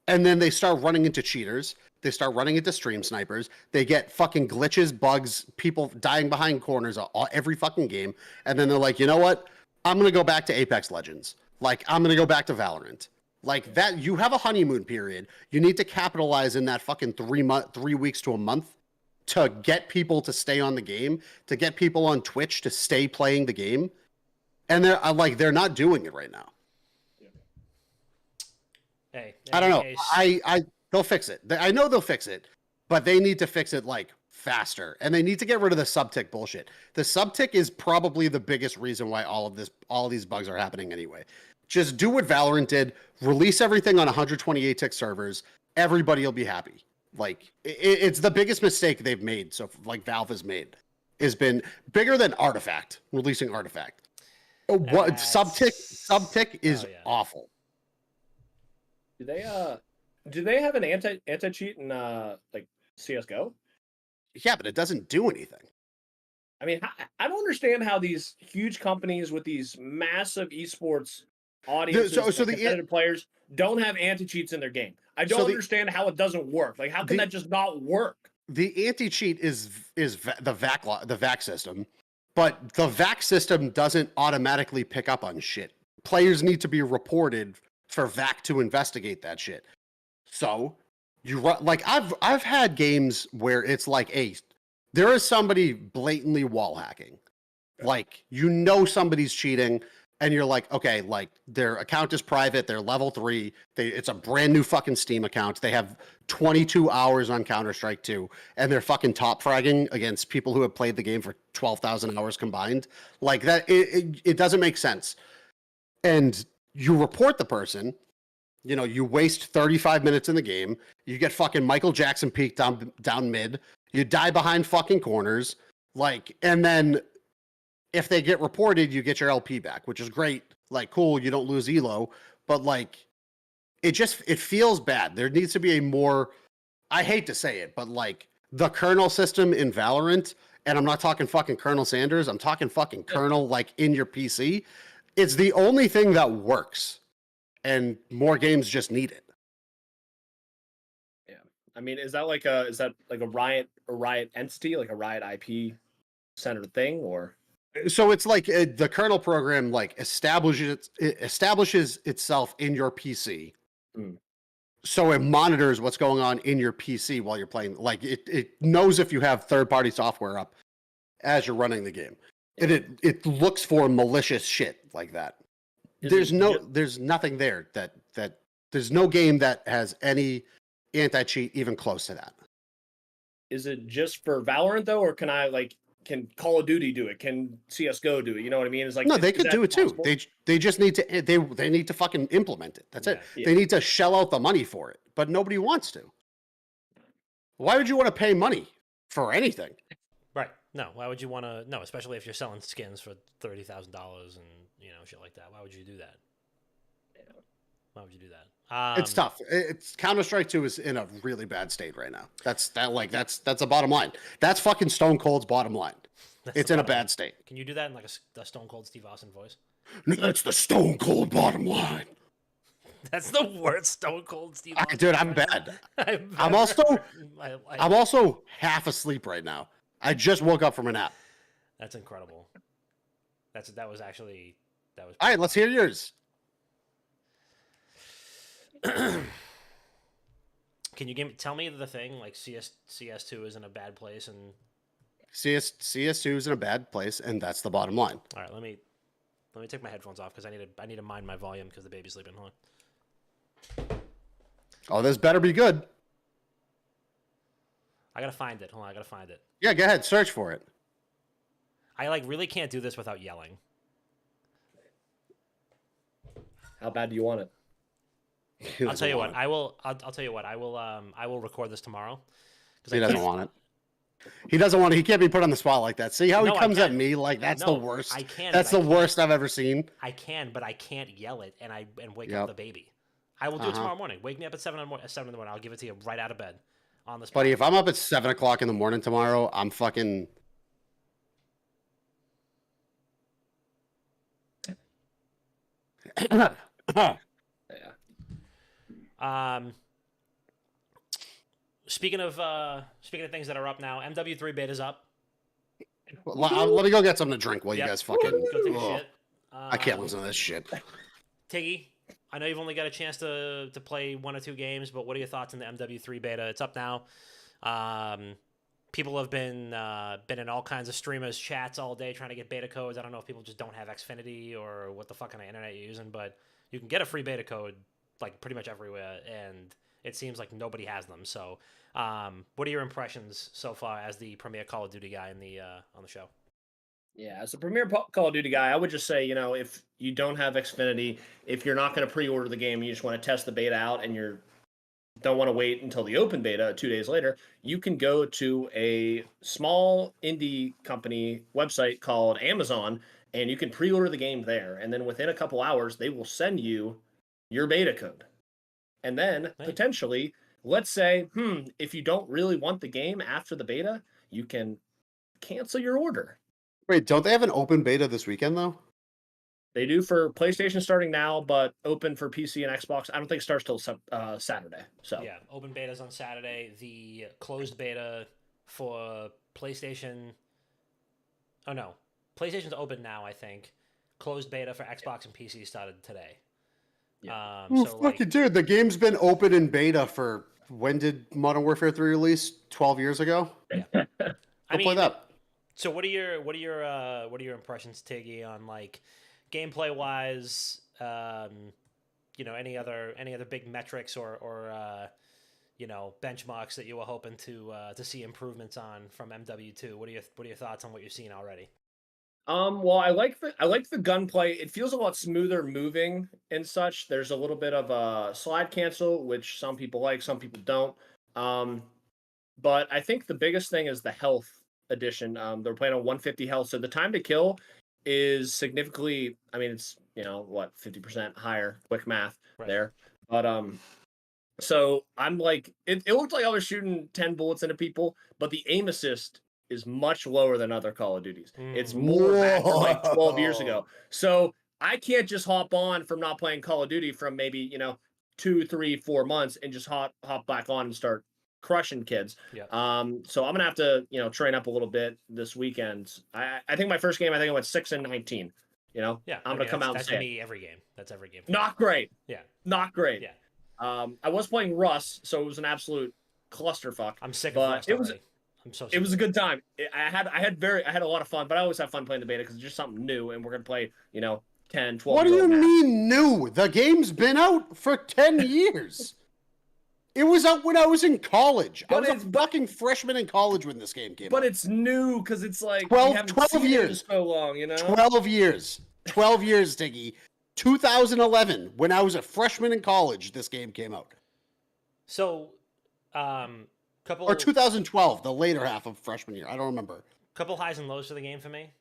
And then they start running into cheaters. They start running into stream snipers. They get fucking glitches, bugs, people dying behind corners every fucking game. And then they're like, you know what? I'm going to go back to Apex Legends. Like, I'm going to go back to Valorant. Like that, you have a honeymoon period. You need to capitalize in that fucking 3 weeks to a month to get people to stay on the game, to get people on Twitch to stay playing the game. And they're not doing it right now. Hey, I don't know. case- They'll fix it. I know they'll fix it, but they need to fix it like faster, and they need to get rid of the subtick bullshit. The subtick is probably the biggest reason why all of these bugs are happening anyway. Just do what Valorant did, release everything on 128 tick servers. Everybody will be happy. Like it's the biggest mistake they've made. So like Valve has made has been bigger than Artifact releasing Artifact. What subtick is Oh, yeah. awful. Do they have an anti cheat in like CS:GO? Yeah, but it doesn't do anything. I mean, I don't understand how these huge companies with these massive esports audiences, so and the- competitive players, don't have anti cheats in their game. I So don't the- understand how it doesn't work. Like, how can the- that just not work? The anti-cheat is the VAC system, but the VAC system doesn't automatically pick up on shit. Players need to be reported for VAC to investigate that shit. So like I've had games where it's like, there is somebody blatantly wall hacking. Like somebody's cheating, and you're like, okay, like their account is private, they're level 3, it's a brand new fucking Steam account. They have 22 hours on Counter-Strike 2, and they're fucking top fragging against people who have played the game for 12,000 hours combined. Like that, it doesn't make sense. And you report the person, you waste 35 minutes in the game, you get fucking Michael Jackson peak down mid, you die behind fucking corners, like, and then if they get reported, you get your LP back, which is great. Like, cool, you don't lose elo, but like, it feels bad. There needs to be a more, I hate to say it, but like the kernel system in Valorant, and I'm not talking fucking Colonel Sanders, I'm talking fucking kernel like in your PC. It's the only thing that works, and more games just need it. Yeah, I mean, is that like a Riot entity, like a Riot IP centered thing, or? So it's like the kernel program like establishes itself in your PC. Mm. So it monitors what's going on in your PC while you're playing. Like it knows if you have third-party software up as you're running the game. And it looks for malicious shit like that. Is There's nothing there that there's no game that has any anti-cheat even close to that. Is it just for Valorant though, or can Call of Duty do it? Can CS:GO do it? You know what I mean? It's like No, they is could that do it too. possible? They just need to they need to fucking implement it. That's it. Yeah. They need to shell out the money for it, but nobody wants to. Why would you want to pay money for anything? Right. No. Why would you want to? No, especially if you're selling skins for $30,000 and shit like that. Why would you do that? Why would you do that? It's tough. It's Counter-Strike 2 is in a really bad state right now. That's the bottom line. That's fucking Stone Cold's bottom line. It's in a bad state. Can you do that in like a Stone Cold Steve Austin voice? That's the Stone Cold bottom line. That's the worst Stone Cold Steve Austin. Dude, I'm voice bad. I've I'm ever also heard in my life. I'm also half asleep right now. I just woke up from a nap. That's incredible. That was All right, let's hear yours. Can you tell me the thing like CS2 is in a bad place and CS2 is in a bad place, and that's the bottom line. all right, let me take my headphones off because I need to mind my volume because the baby's sleeping. Hold on. Oh, this better be good. I gotta find it. Hold on, I gotta find it. Yeah, go ahead, search for it. I really can't do this without yelling. How bad do you want it? I'll tell you what. I'll tell you what. I will record this tomorrow. He doesn't want it. He doesn't want it. He can't be put on the spot like that. See how No, he I comes at can. me like that's No, the worst. I can. That's the worst I've ever seen. I can, but I can't yell it and wake Yep. up the baby. I will do it tomorrow morning. Wake me up at 7 in the morning. I'll give it to you right out of bed on the spot. Buddy, if I'm up at 7:00 in the morning tomorrow, I'm fucking. Yeah. Speaking of things that are up now, MW3 beta's up. Let me go get something to drink while Yep. you guys fucking. Go take a Ugh. shit. I can't listen to this shit. Tiggy, I know you've only got a chance to play 1 or 2 games, but what are your thoughts on the MW3 beta? It's up now. People have been in all kinds of streamers' chats all day trying to get beta codes. I don't know if people just don't have Xfinity or what the fuck kind of internet you're using, but you can get a free beta code like pretty much everywhere, and it seems like nobody has them. So, what are your impressions so far as the premier Call of Duty guy on the show? Yeah, as a premier Call of Duty guy, I would just say, if you don't have Xfinity, if you're not going to pre-order the game, you just want to test the beta out, and you don't want to wait until the open beta 2 days later, you can go to a small indie company website called Amazon, and you can pre-order the game there. And then within a couple hours, they will send you your beta code. And then potentially, let's say, if you don't really want the game after the beta, you can cancel your order. Wait, don't they have an open beta this weekend though? They do for PlayStation starting now, but open for PC and Xbox. I don't think it starts till Saturday. So yeah, open beta's on Saturday. The closed beta for PlayStation. Oh no, PlayStation's open now. I think closed beta for Xbox and PC started today. Yeah. Dude, the game's been open in beta for when did Modern Warfare 3 release? 12 years ago. Yeah. Go play that. So what are your impressions, Tiggy, on like gameplay wise? Any other big metrics or benchmarks that you were hoping to see improvements on from MW2? What are your thoughts on what you've seen already? Well, I like the gunplay. It feels a lot smoother moving and such. There's a little bit of a slide cancel, which some people like, some people don't. But I think the biggest thing is the health addition. They're playing on 150 health, so the time to kill is significantly. I mean, it's 50% higher. Quick math there, but so I'm like, it looked like I was shooting 10 bullets into people, but the aim assist is much lower than other Call of Duties. It's more back from like 12 years ago. So I can't just hop on from not playing Call of Duty from maybe 2, 3, 4 months and just hop back on and start crushing kids. Yeah. So I'm gonna have to train up a little bit this weekend. I think my first game, I think I went 6-19. Yeah, I'm gonna come out and that's say me every game. That's every game. not great. Yeah. Not great. Yeah. I was playing Rust, so it was an absolute clusterfuck. I'm sick of But Rust it was already. I'm so. It was a super- good time. I had a lot of fun, but I always have fun playing the beta because it's just something new, and we're gonna play 10, 12 What do year you old maps. mean new? The game's been out for 10 years. It was out when I was in college. I was a fucking freshman in college when this game came But out. it's new because it's like 12 we haven't 12 seen it in years. so long, 12 years. 12 years, Diggy. 2011, when I was a freshman in college, this game came out. So, couple Or 2012, the later half of freshman year. I don't remember. couple highs and lows for the game for me.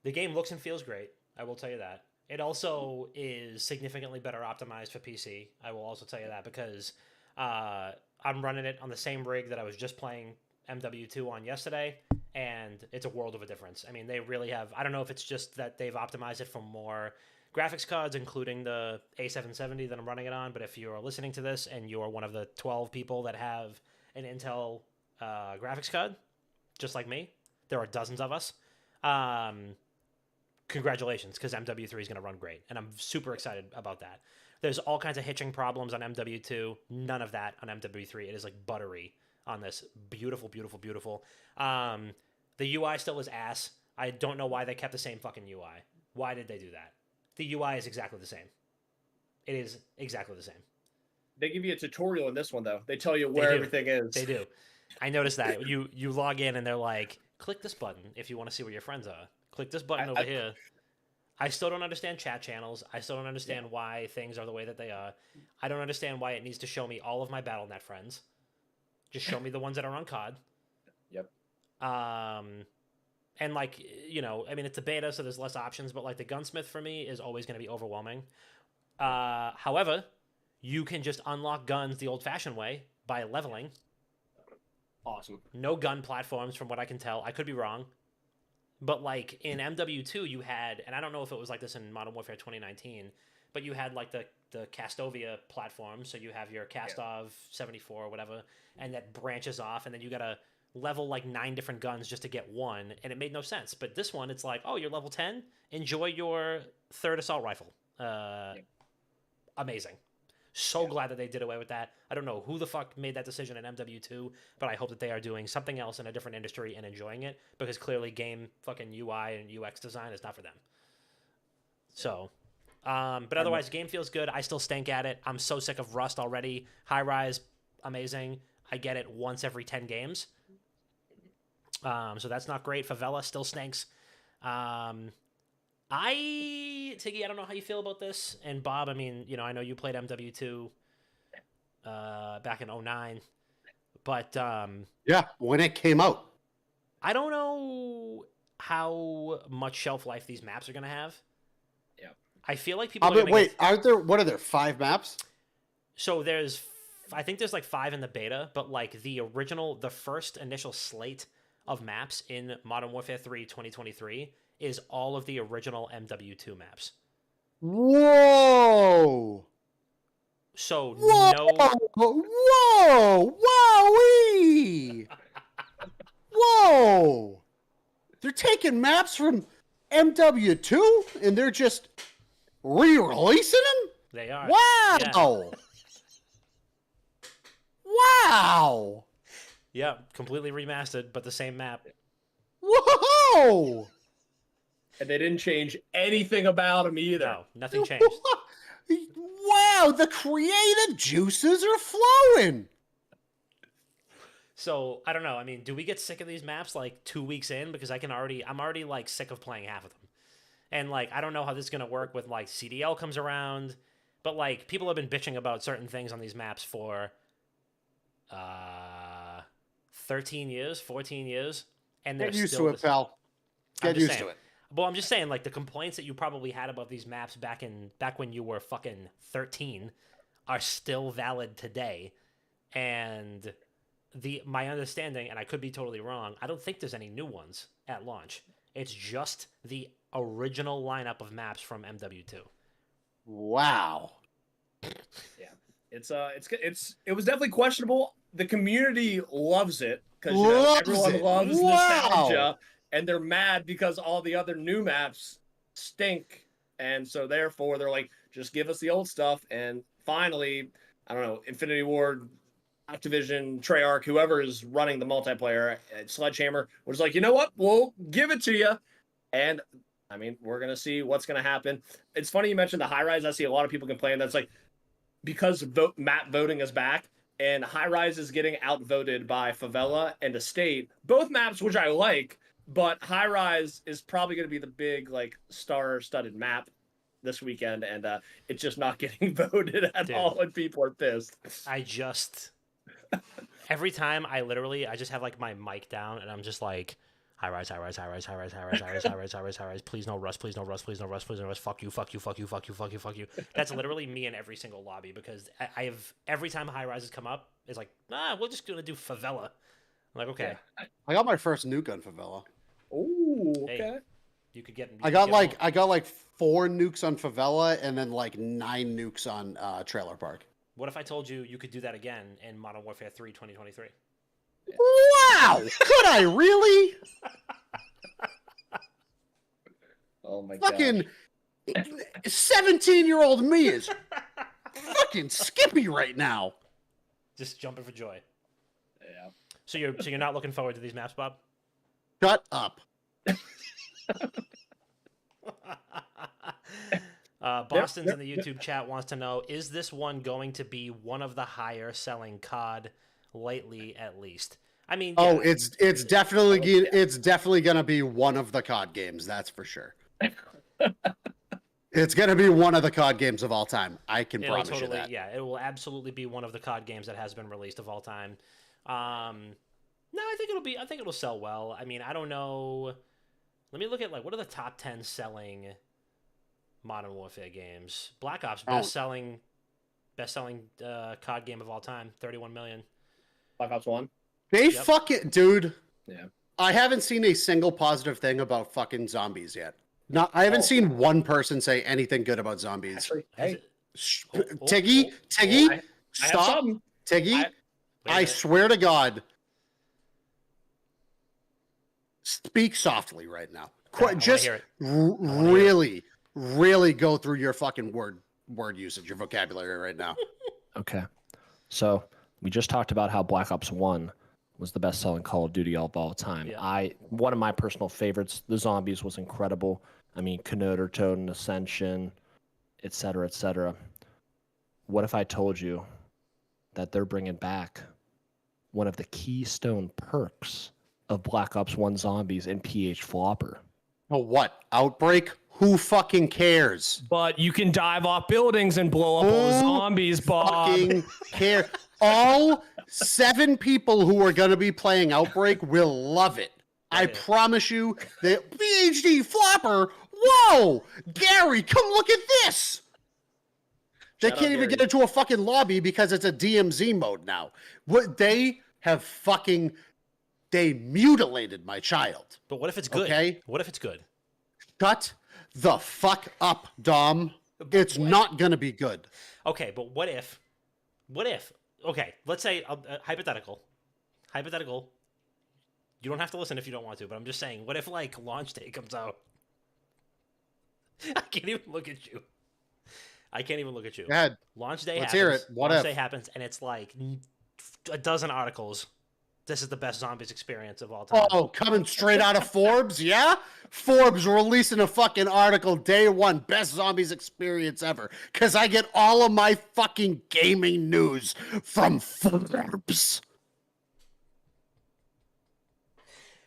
The game looks and feels great. I will tell you that. It also is significantly better optimized for PC. I will also tell you that because I'm running it on the same rig that I was just playing MW2 on yesterday, and it's a world of a difference. I mean, they really have. I don't know if it's just that they've optimized it for more graphics cards, including the A770 that I'm running it on. But if you're listening to this and you're one of the 12 people that have an Intel graphics card, just like me, there are dozens of us. Congratulations, because MW3 is going to run great, and I'm super excited about that. There's all kinds of hitching problems on MW2. None of that on MW3. It is like buttery on this. Beautiful, beautiful, beautiful. The UI still is ass. I don't know why they kept the same fucking UI. Why did they do that? The UI is exactly the same. It is exactly the same. They give you a tutorial in this one though. They tell you where everything is. They do. I noticed that. You log in and they're like, click this button if you want to see where your friends are. Click this button over here. I still don't understand chat channels. I still don't understand why things are the way that they are. I don't understand why it needs to show me all of my BattleNet friends. Just show me the ones that are on COD. Yep. And like, I mean, it's a beta, so there's less options, but like the gunsmith for me is always going to be overwhelming. However, you can just unlock guns the old-fashioned way by leveling. Awesome. No gun platforms from what I can tell. I could be wrong. But like in MW2, you had, and I don't know if it was like this in Modern Warfare 2019, but you had like the Kastovia platform. So you have your Kastov 74 or whatever, and that branches off, and then you got to level like 9 different guns just to get one, and it made no sense. But this one, it's like, oh, you're level 10? Enjoy your 3rd assault rifle. Amazing. So glad that they did away with that. I don't know who the fuck made that decision in MW2, but I hope that they are doing something else in a different industry and enjoying it, because clearly game fucking UI and UX design is not for them. So, but otherwise, the game feels good. I still stink at it. I'm so sick of Rust already. High Rise, amazing. I get it once every 10 games. So that's not great. Favela still stinks. Tiggy, I don't know how you feel about this. And Bob, I mean, I know you played MW2 back in 2009. But yeah, when it came out. I don't know how much shelf life these maps are going to have. Yeah. I feel like people what are there, 5 maps? So I think there's like 5 in the beta, but like the first initial slate of maps in Modern Warfare 3 2023 is all of the original MW2 maps. Whoa! So Whoa! Wowee! Whoa! They're taking maps from MW2 and they're just re-releasing them? They are. Wow! Yeah. Wow! Yeah, completely remastered, but the same map. Whoa! And they didn't change anything about them either. No, nothing changed. Wow, the creative juices are flowing. So I don't know. I mean, do we get sick of these maps like 2 weeks in? Because I'm already like sick of playing half of them, and like I don't know how this is gonna work with like CDL comes around, but like people have been bitching about certain things on these maps for 13 years, 14 years, and they're Get used still to it, pal. Get used to it. Well, I'm just saying, like the complaints that you probably had about these maps back when you were fucking 13 are still valid today, and my understanding, and I could be totally wrong, I don't think there's any new ones at launch. It's just the original lineup of maps from MW2. Wow. Yeah, it was definitely questionable. The community loves it because everyone loves nostalgia, and they're mad because all the other new maps stink, and so therefore they're like, just give us the old stuff. And finally, I don't know, Infinity Ward Activision, Treyarch, whoever is running the multiplayer at Sledgehammer was like, you know what? We'll give it to you. And I mean, we're going to see what's going to happen. It's funny you mentioned the High Rise. I see a lot of people complain that's like because map voting is back and High Rise is getting outvoted by Favela and Estate, both maps which I like, but High Rise is probably going to be the big like star-studded map this weekend, and it's just not getting voted at all, and people are pissed. Every time I just have like my mic down and I'm just like, High Rise, High Rise, High Rise, High Rise, High Rise, High Rise, High Rise, High Rise, High Rise, please no Rust, please no Rust, please no Rust, please no Rust, please no Rust, fuck you. That's literally me in every single lobby because I have, every time High Rises come up, it's like, we're just gonna do Favela. I'm like, okay. Yeah. I got my first nuke on Favela. Ooh, okay. Hey, you could get. I got like 4 nukes on Favela and then like 9 nukes on Trailer Park. What if I told you you could do that again in Modern Warfare 3 2023? Wow! Could I really? Oh my god. Fucking 17-year-old me is fucking skippy right now. Just jumping for joy. Yeah. So you're not looking forward to these maps, Bob? Shut up. Boston's in the YouTube chat wants to know, is this one going to be one of the higher selling COD lately, at least? I mean, oh, it's definitely going to be one of the COD games, that's for sure. It's going to be one of the COD games of all time. I can promise you that. Yeah, it will absolutely be one of the COD games that has been released of all time. No, I think it'll sell well. I mean, I don't know. Let me look at like what are the top 10 selling Modern Warfare games. Black Ops best selling COD game of all time, 31 million. Black Ops 1. They fuck it, dude. Yeah. I haven't seen a single positive thing about fucking zombies yet. I haven't seen one person say anything good about zombies. Actually, hey, Tiggy, stop. Tiggy, I swear to God. Speak softly right now. Just really go through your fucking word usage, your vocabulary right now. Okay. So we just talked about how Black Ops 1 was the best-selling Call of Duty of all time. Yeah. One of my personal favorites, the zombies, was incredible. I mean, Knoder, Toad, Ascension, et cetera, et cetera. What if I told you that they're bringing back one of the keystone perks of Black Ops 1 Zombies and PH Flopper? Oh, what? Outbreak? Who fucking cares? But you can dive off buildings and blow up all the zombies, Bob. Fucking care. All 7 people who are going to be playing Outbreak will love it. I promise you. The PhD Flopper. Whoa, Gary, come look at this. They can't even get into a fucking lobby because it's a DMZ mode now. They mutilated my child. But what if it's good? Okay? What if it's good? Shut the fuck up, Dom. It's not going to be good. Okay, but what if, okay, let's say, hypothetical. You don't have to listen if you don't want to, but I'm just saying, what if, like, launch day comes out? I can't even look at you. Go ahead. Launch day Let's happens. hear it. Launch day happens, and it's like a dozen articles. This is the best zombies experience of all time. Oh, coming straight out of Forbes, yeah? Forbes releasing a fucking article day 1, best zombies experience ever. Because I get all of my fucking gaming news from Forbes.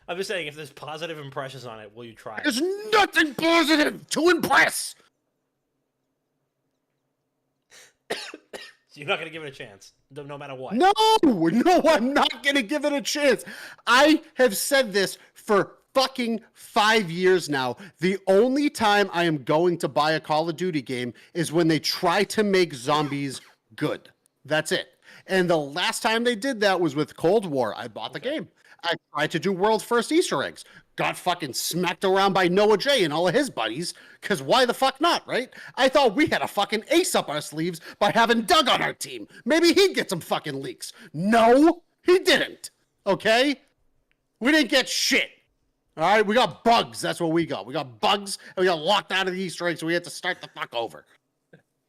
I'm just saying, if there's positive impressions on it, will you try it? There's nothing positive to impress. So you're not going to give it a chance, no matter what? No, I'm not going to give it a chance. I have said this for fucking 5 years now. The only time I am going to buy a Call of Duty game is when they try to make zombies good. That's it. And the last time they did that was with Cold War. I bought the game. I tried to do world's first Easter eggs. Got fucking smacked around by Noah J and all of his buddies, because why the fuck not, right? I thought we had a fucking ace up our sleeves by having Doug on our team. Maybe he'd get some fucking leaks. No, he didn't. Okay? We didn't get shit. All right? We got bugs. That's what we got. We got bugs, and we got locked out of the Easter eggs, so we had to start the fuck over.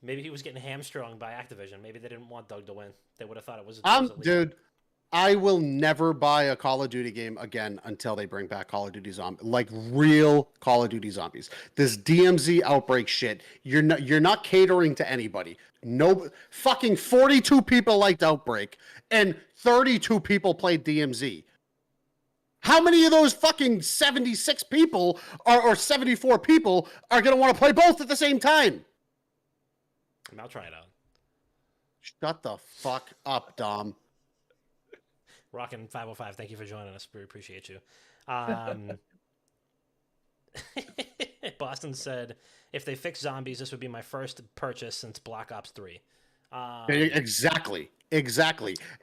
Maybe he was getting hamstrung by Activision. Maybe they didn't want Doug to win. They would have thought it was. Dude, I will never buy a Call of Duty game again until they bring back Call of Duty Zombies, like real Call of Duty Zombies. This DMZ Outbreak shit, you're not catering to anybody. No, fucking 42 people liked Outbreak and 32 people played DMZ. How many of those fucking 76 people or 74 people are going to want to play both at the same time? I'll try it out. Shut the fuck up, Dom. Rockin' 505, thank you for joining us. We appreciate you. Boston said, if they fix zombies, this would be my first purchase since Black Ops 3. Exactly.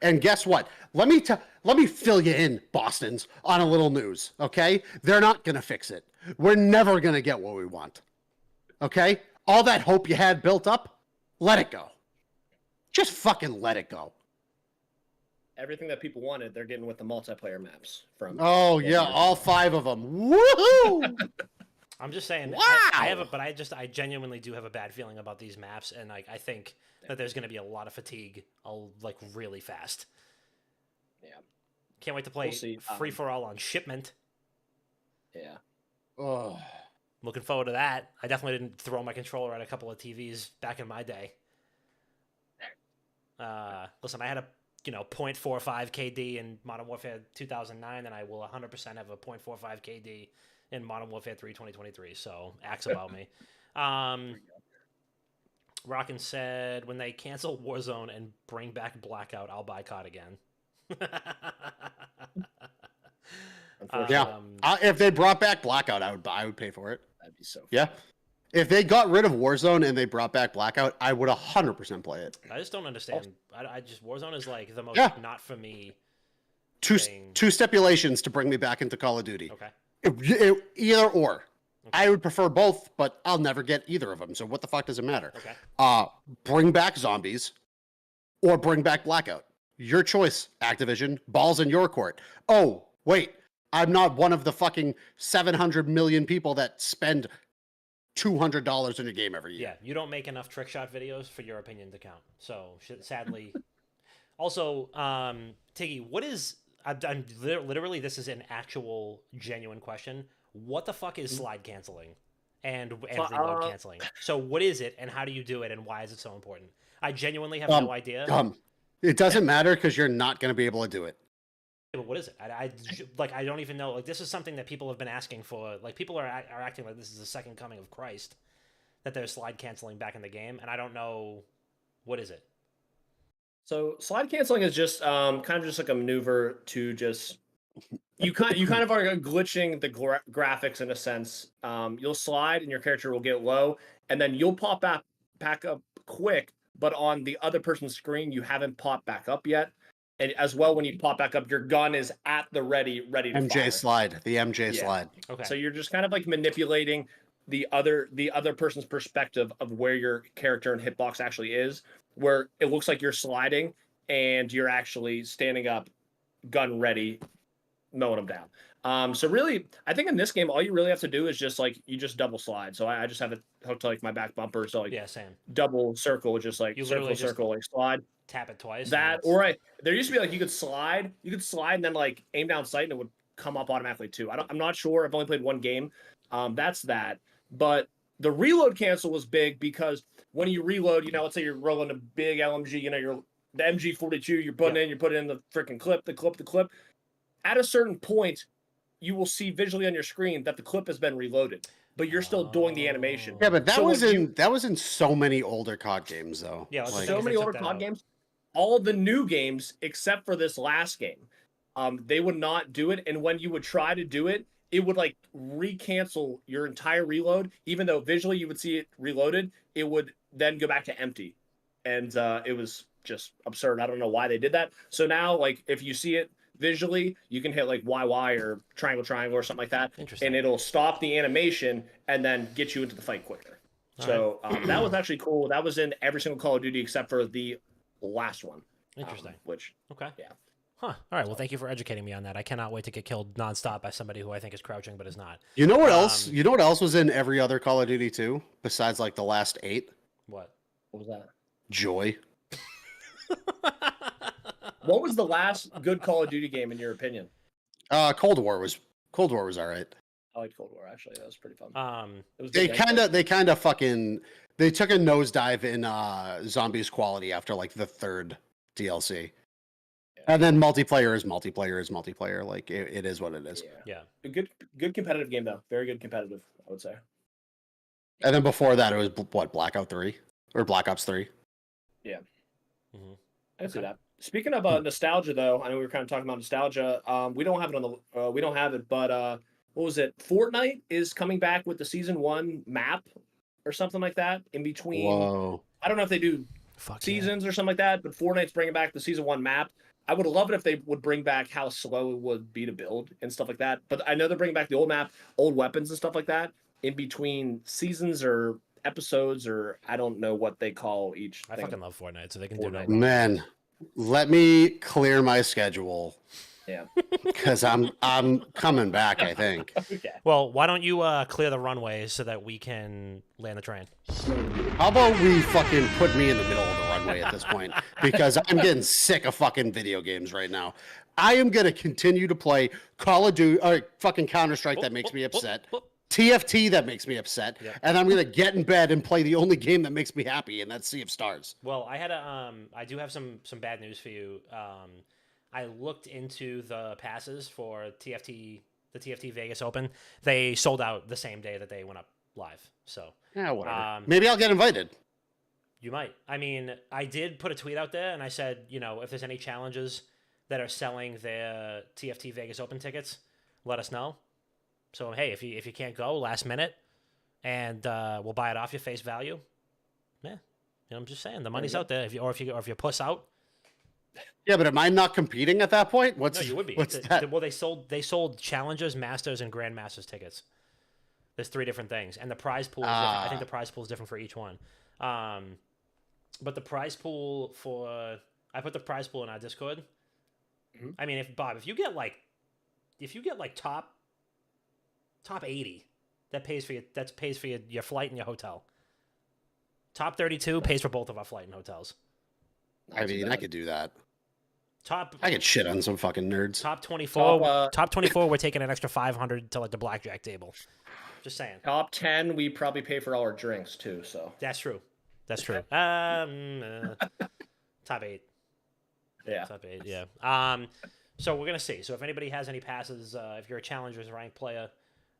And guess what? Let me fill you in, Bostons, on a little news, okay? They're not going to fix it. We're never going to get what we want. Okay? All that hope you had built up, let it go. Just fucking let it go. Everything that people wanted, they're getting with the multiplayer maps from. Oh yeah, all 5 of them. Woohoo! I'm just saying. Wow. I genuinely do have a bad feeling about these maps, and I think that there's going to be a lot of fatigue, like really fast. Yeah. Can't wait to play Free for All on Shipment. Yeah. Oh. Looking forward to that. I definitely didn't throw my controller at a couple of TVs back in my day. Listen, I had a 0.45 KD in Modern Warfare 2009, and I will 100% have a 0.45 KD in Modern Warfare 3 2023. So ask about me. Rockin' said, when they cancel Warzone and bring back Blackout, I'll buy COD again. Yeah. If they brought back Blackout, I would pay for it. That'd be so fun. Yeah. If they got rid of Warzone and they brought back Blackout, I would 100% play it. I just don't understand. I just Warzone is like the most not for me. Two stipulations to bring me back into Call of Duty. Okay. Either or. Okay. I would prefer both, but I'll never get either of them. So what the fuck does it matter? Okay. Bring back zombies or bring back Blackout. Your choice, Activision. Ball's in your court. Oh, wait. I'm not one of the fucking 700 million people that spend $200 in a game every year. Yeah, you don't make enough trick shot videos for your opinion to count. So sadly, also, Tiggy, what is? I'm literally, this is an actual genuine question. What the fuck is slide canceling and reload canceling? So what is it, and how do you do it, and why is it so important? I genuinely have no idea. It doesn't matter because you're not going to be able to do it. But what is it? I don't even know. Like, this is something that people have been asking for. Like, people are acting like this is the second coming of Christ, that there's slide canceling back in the game, and I don't know what is it. So slide canceling is just kind of just like a maneuver to just you kind of are glitching the graphics in a sense. You'll slide and your character will get low, and then you'll pop back up quick, but on the other person's screen you haven't popped back up yet. And as well, when you pop back up, your gun is at the ready to MJ fire. slide, the MJ slide. Okay. So you're just kind of like manipulating the other person's perspective of where your character and hitbox actually is, where it looks like you're sliding and you're actually standing up, gun ready, mowing them down. So really, I think in this game, all you really have to do is just like you just double slide. So I just have it hooked to like my back bumper. So like same. Double circle, just like you circle, like slide. Tap it twice. That or there used to be like you could slide and then like aim down sight and it would come up automatically too. I'm not sure. I've only played one game. That's that. But the reload cancel was big because when you reload, let's say you're rolling a big LMG, you're the MG42, you're putting in the freaking clip, the clip. At a certain point, you will see visually on your screen that the clip has been reloaded, but you're still doing the animation. Yeah, but that was in so many older COD games though. Yeah, like, so many older COD games. All the new games, except for this last game, they would not do it. And when you would try to do it, it would like re-cancel your entire reload. Even though visually you would see it reloaded, it would then go back to empty. And it was just absurd. I don't know why they did that. So now, like, if you see it visually, you can hit like YY or triangle or something like that. And it'll stop the animation and then get you into the fight quicker. So that was actually cool. That was in every single Call of Duty except for the last one. Interesting. Yeah. Huh. All right. Well, thank you for educating me on that. I cannot wait to get killed nonstop by somebody who I think is crouching but is not. You know what else? You know what else was in every other Call of Duty too, besides like the last 8? What? What was that? Joy. What was the last good Call of Duty game in your opinion? Cold War was all right. I liked Cold War actually. That was pretty fun. It was They good gameplay. kind of fucking they took a nosedive in zombies quality after like the third DLC. And then multiplayer is multiplayer. Like it is what it is. Yeah. A good competitive game though. Very good competitive, I would say. And then before that, it was what, Blackout 3 or Black Ops 3. Mhm. I can see that. Speaking of nostalgia, though, I know we were kind of talking about nostalgia. We don't have it on the. We don't have it, but what was it? Fortnite is coming back with the season 1 map or something like that. In between, Whoa. I don't know if they do Fuck seasons or something like that, but Fortnite's bringing back the season 1 map. I would love it if they would bring back how slow it would be to build and stuff like that. But I know they're bringing back the old map, old weapons and stuff like that in between seasons or episodes, or I don't know what they call each I thing. fucking love Fortnite, so they can do no Fortnite. wrong. Man, let me clear my schedule Yeah. because I'm coming back, I think. Okay. Well, why don't you clear the runway so that we can land the train? How about we fucking put me in the middle of the runway at this point? Because I'm getting sick of fucking video games right now. I am gonna continue to play Call of Duty or fucking Counter-Strike that makes me upset. TFT that makes me upset. Yep. And I'm gonna get in bed and play the only game that makes me happy, and that's Sea of Stars. Well, I had I do have some bad news for you. I looked into the passes for TFT, the TFT Vegas Open. They sold out the same day that they went up live. So Yeah, whatever. Maybe I'll get invited. you might. I mean, I did put a tweet out there, and I said, you know, if there's any challenges that are selling their TFT Vegas Open tickets, let us know. So hey, if you can't go last minute, and we'll buy it off your face value. Yeah, you know, I'm just saying the money's out there. If you puss out, Yeah, but am I not competing at that point? What's no, you would be. What's that? Well, they sold challengers, masters, and grandmasters tickets. There's 3 different things, and the prize pool. Is different. I think the prize pool is different for each one. But the prize pool for I put the prize pool in our Discord. Mhm. I mean, if you get like top 80, that pays for your flight and your hotel. Top 32 pays for both of our flight and hotels. I mean, I could do that. Top I could shit on some fucking nerds. top 24. Top, Top 24. We're taking an extra 500 to like the blackjack table. Just saying. Top 10, we probably pay for all our drinks too. So That's true. That's true. Top 8. yeah, Top 8. Yeah. So we're gonna see. So if anybody has any passes, if you're a challengers ranked player,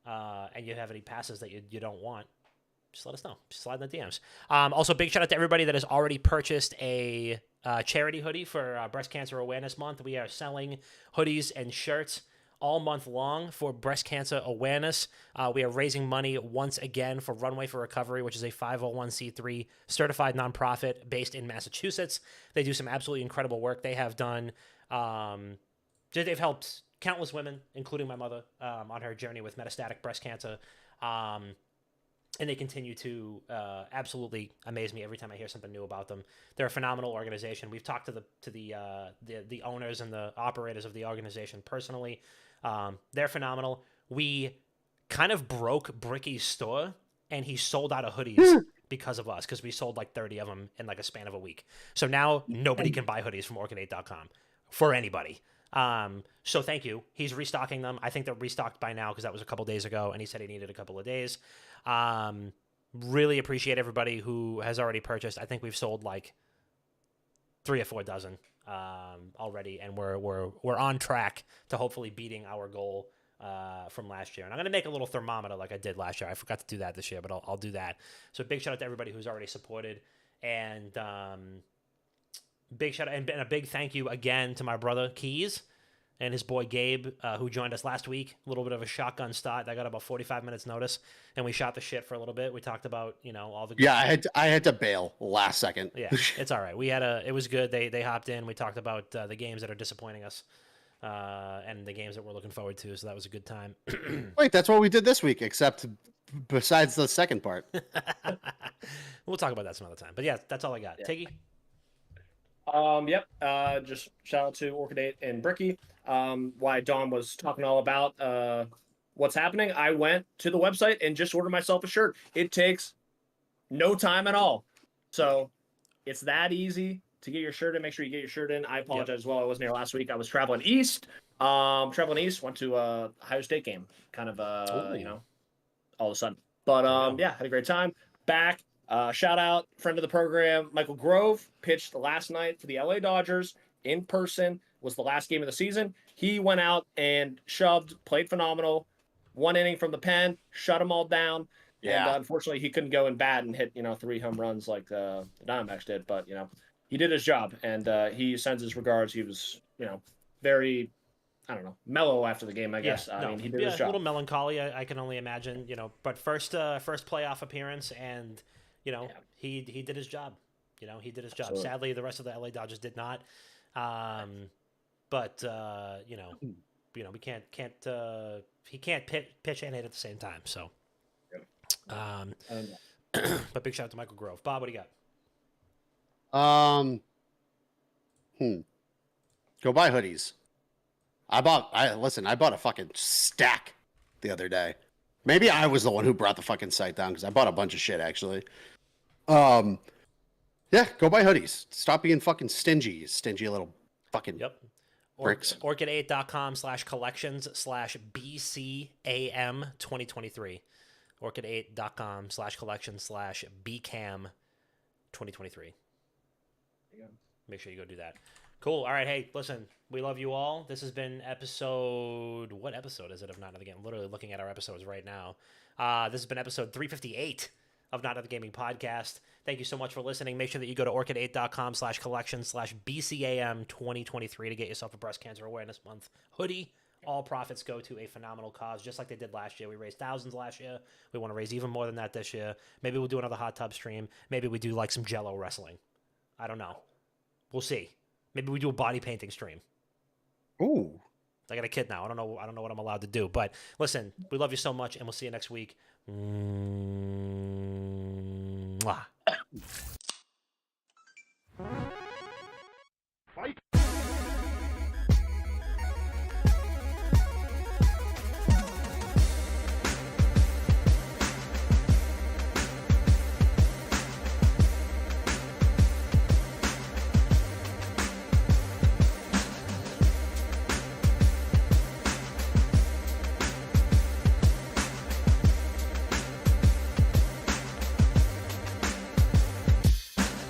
and you have any passes that you don't want, just let us know. Just slide in the DMs. Also, big shout out to everybody that has already purchased a charity hoodie for Breast Cancer Awareness Month. We are selling hoodies and shirts all month long for breast cancer awareness. We are raising money once again for Runway for Recovery, which is a 501c3 certified nonprofit based in Massachusetts. They do some absolutely incredible work. They have done, they've helped countless women, including my mother, on her journey with metastatic breast cancer. And they continue to absolutely amaze me every time I hear something new about them. They're a phenomenal organization. We've talked to the owners and the operators of the organization personally. They're phenomenal. We kind of broke Bricky's store, and he sold out of hoodies because of us, because we sold like 30 of them in like a span of a week. So now nobody can buy hoodies from Orchid8.com for anybody. So thank you. He's restocking them. I think they're restocked by now because that was a couple days ago, and he said he needed a couple of days. Really appreciate everybody who has already purchased. I think we've sold like 3 or 4 dozen already, and we're on track to hopefully beating our goal from last year. And I'm gonna make a little thermometer like I did last year. I forgot to do that this year, but I'll do that. So big shout out to everybody who's already supported, and big shout out and a big thank you again to my brother Keys and his boy Gabe, who joined us last week. A little bit of a shotgun start. I got about 45 minutes notice, and we shot the shit for a little bit. We talked about, you know, all the Yeah, I had to bail last second. yeah, it's all right. It was good. They hopped in. We talked about the games that are disappointing us, and the games that we're looking forward to. So that was a good time. Wait, that's what we did this week, except besides the second part. We'll talk about that some other time. But yeah, that's all I got. Yeah. Tiggy. Yep. Just shout out to Orchid8 and Bricky. Why Dawn was talking all about what's happening. I went to the website and just ordered myself a shirt. It takes no time at all. So It's that easy to get your shirt in. Make sure you get your shirt in. I apologize as well. I wasn't here last week. I was traveling east. Went to a Ohio State game, kind of all of a sudden. But yeah, had a great time. Back. Shout out, friend of the program, Michael Grove, pitched last night for the LA Dodgers in person. Was the last game of the season. He went out and shoved, played phenomenal. 1 inning from the pen, shut them all down. Yeah. And unfortunately, he couldn't go in bad and hit 3 home runs like the Diamondbacks did. But he did his job, and he sends his regards. He was very, I don't know, mellow after the game. I guess. I mean, he did his job. A little melancholy. I can only imagine. But first playoff appearance, and he did his job. He did his job. Absolutely. Sadly, the rest of the LA Dodgers did not. But we can't he can't pitch and hit at the same time. So, but big shout out to Michael Grove. Bob, what do you got? Go buy hoodies. I bought a fucking stack the other day. Maybe I was the one who brought the fucking site down because I bought a bunch of shit actually. Yeah, go buy hoodies. Stop being fucking stingy, you stingy little fucking bricks. Orchid8.com/collections/BCAM 2023. Orchid8.com/collections/BCAM 2023. Make sure you go do that. Cool. All right. Hey, listen, we love you all. This has been episode. What episode is it of Not Another Game? I'm literally looking at our episodes right now. This has been episode 358 of Not Another Gaming Podcast. Thank you so much for listening. Make sure that you go to orchid8.com/collections/BCAM 2023 to get yourself a breast cancer awareness month hoodie. All profits go to a phenomenal cause, just like they did last year. We raised thousands last year. We want to raise even more than that this year. Maybe we'll do another hot tub stream. Maybe we do like some Jello wrestling. I don't know. We'll see. Maybe we do a body painting stream. Ooh. I got a kid now. I don't know what I'm allowed to do. But listen, we love you so much, and we'll see you next week. Mwah.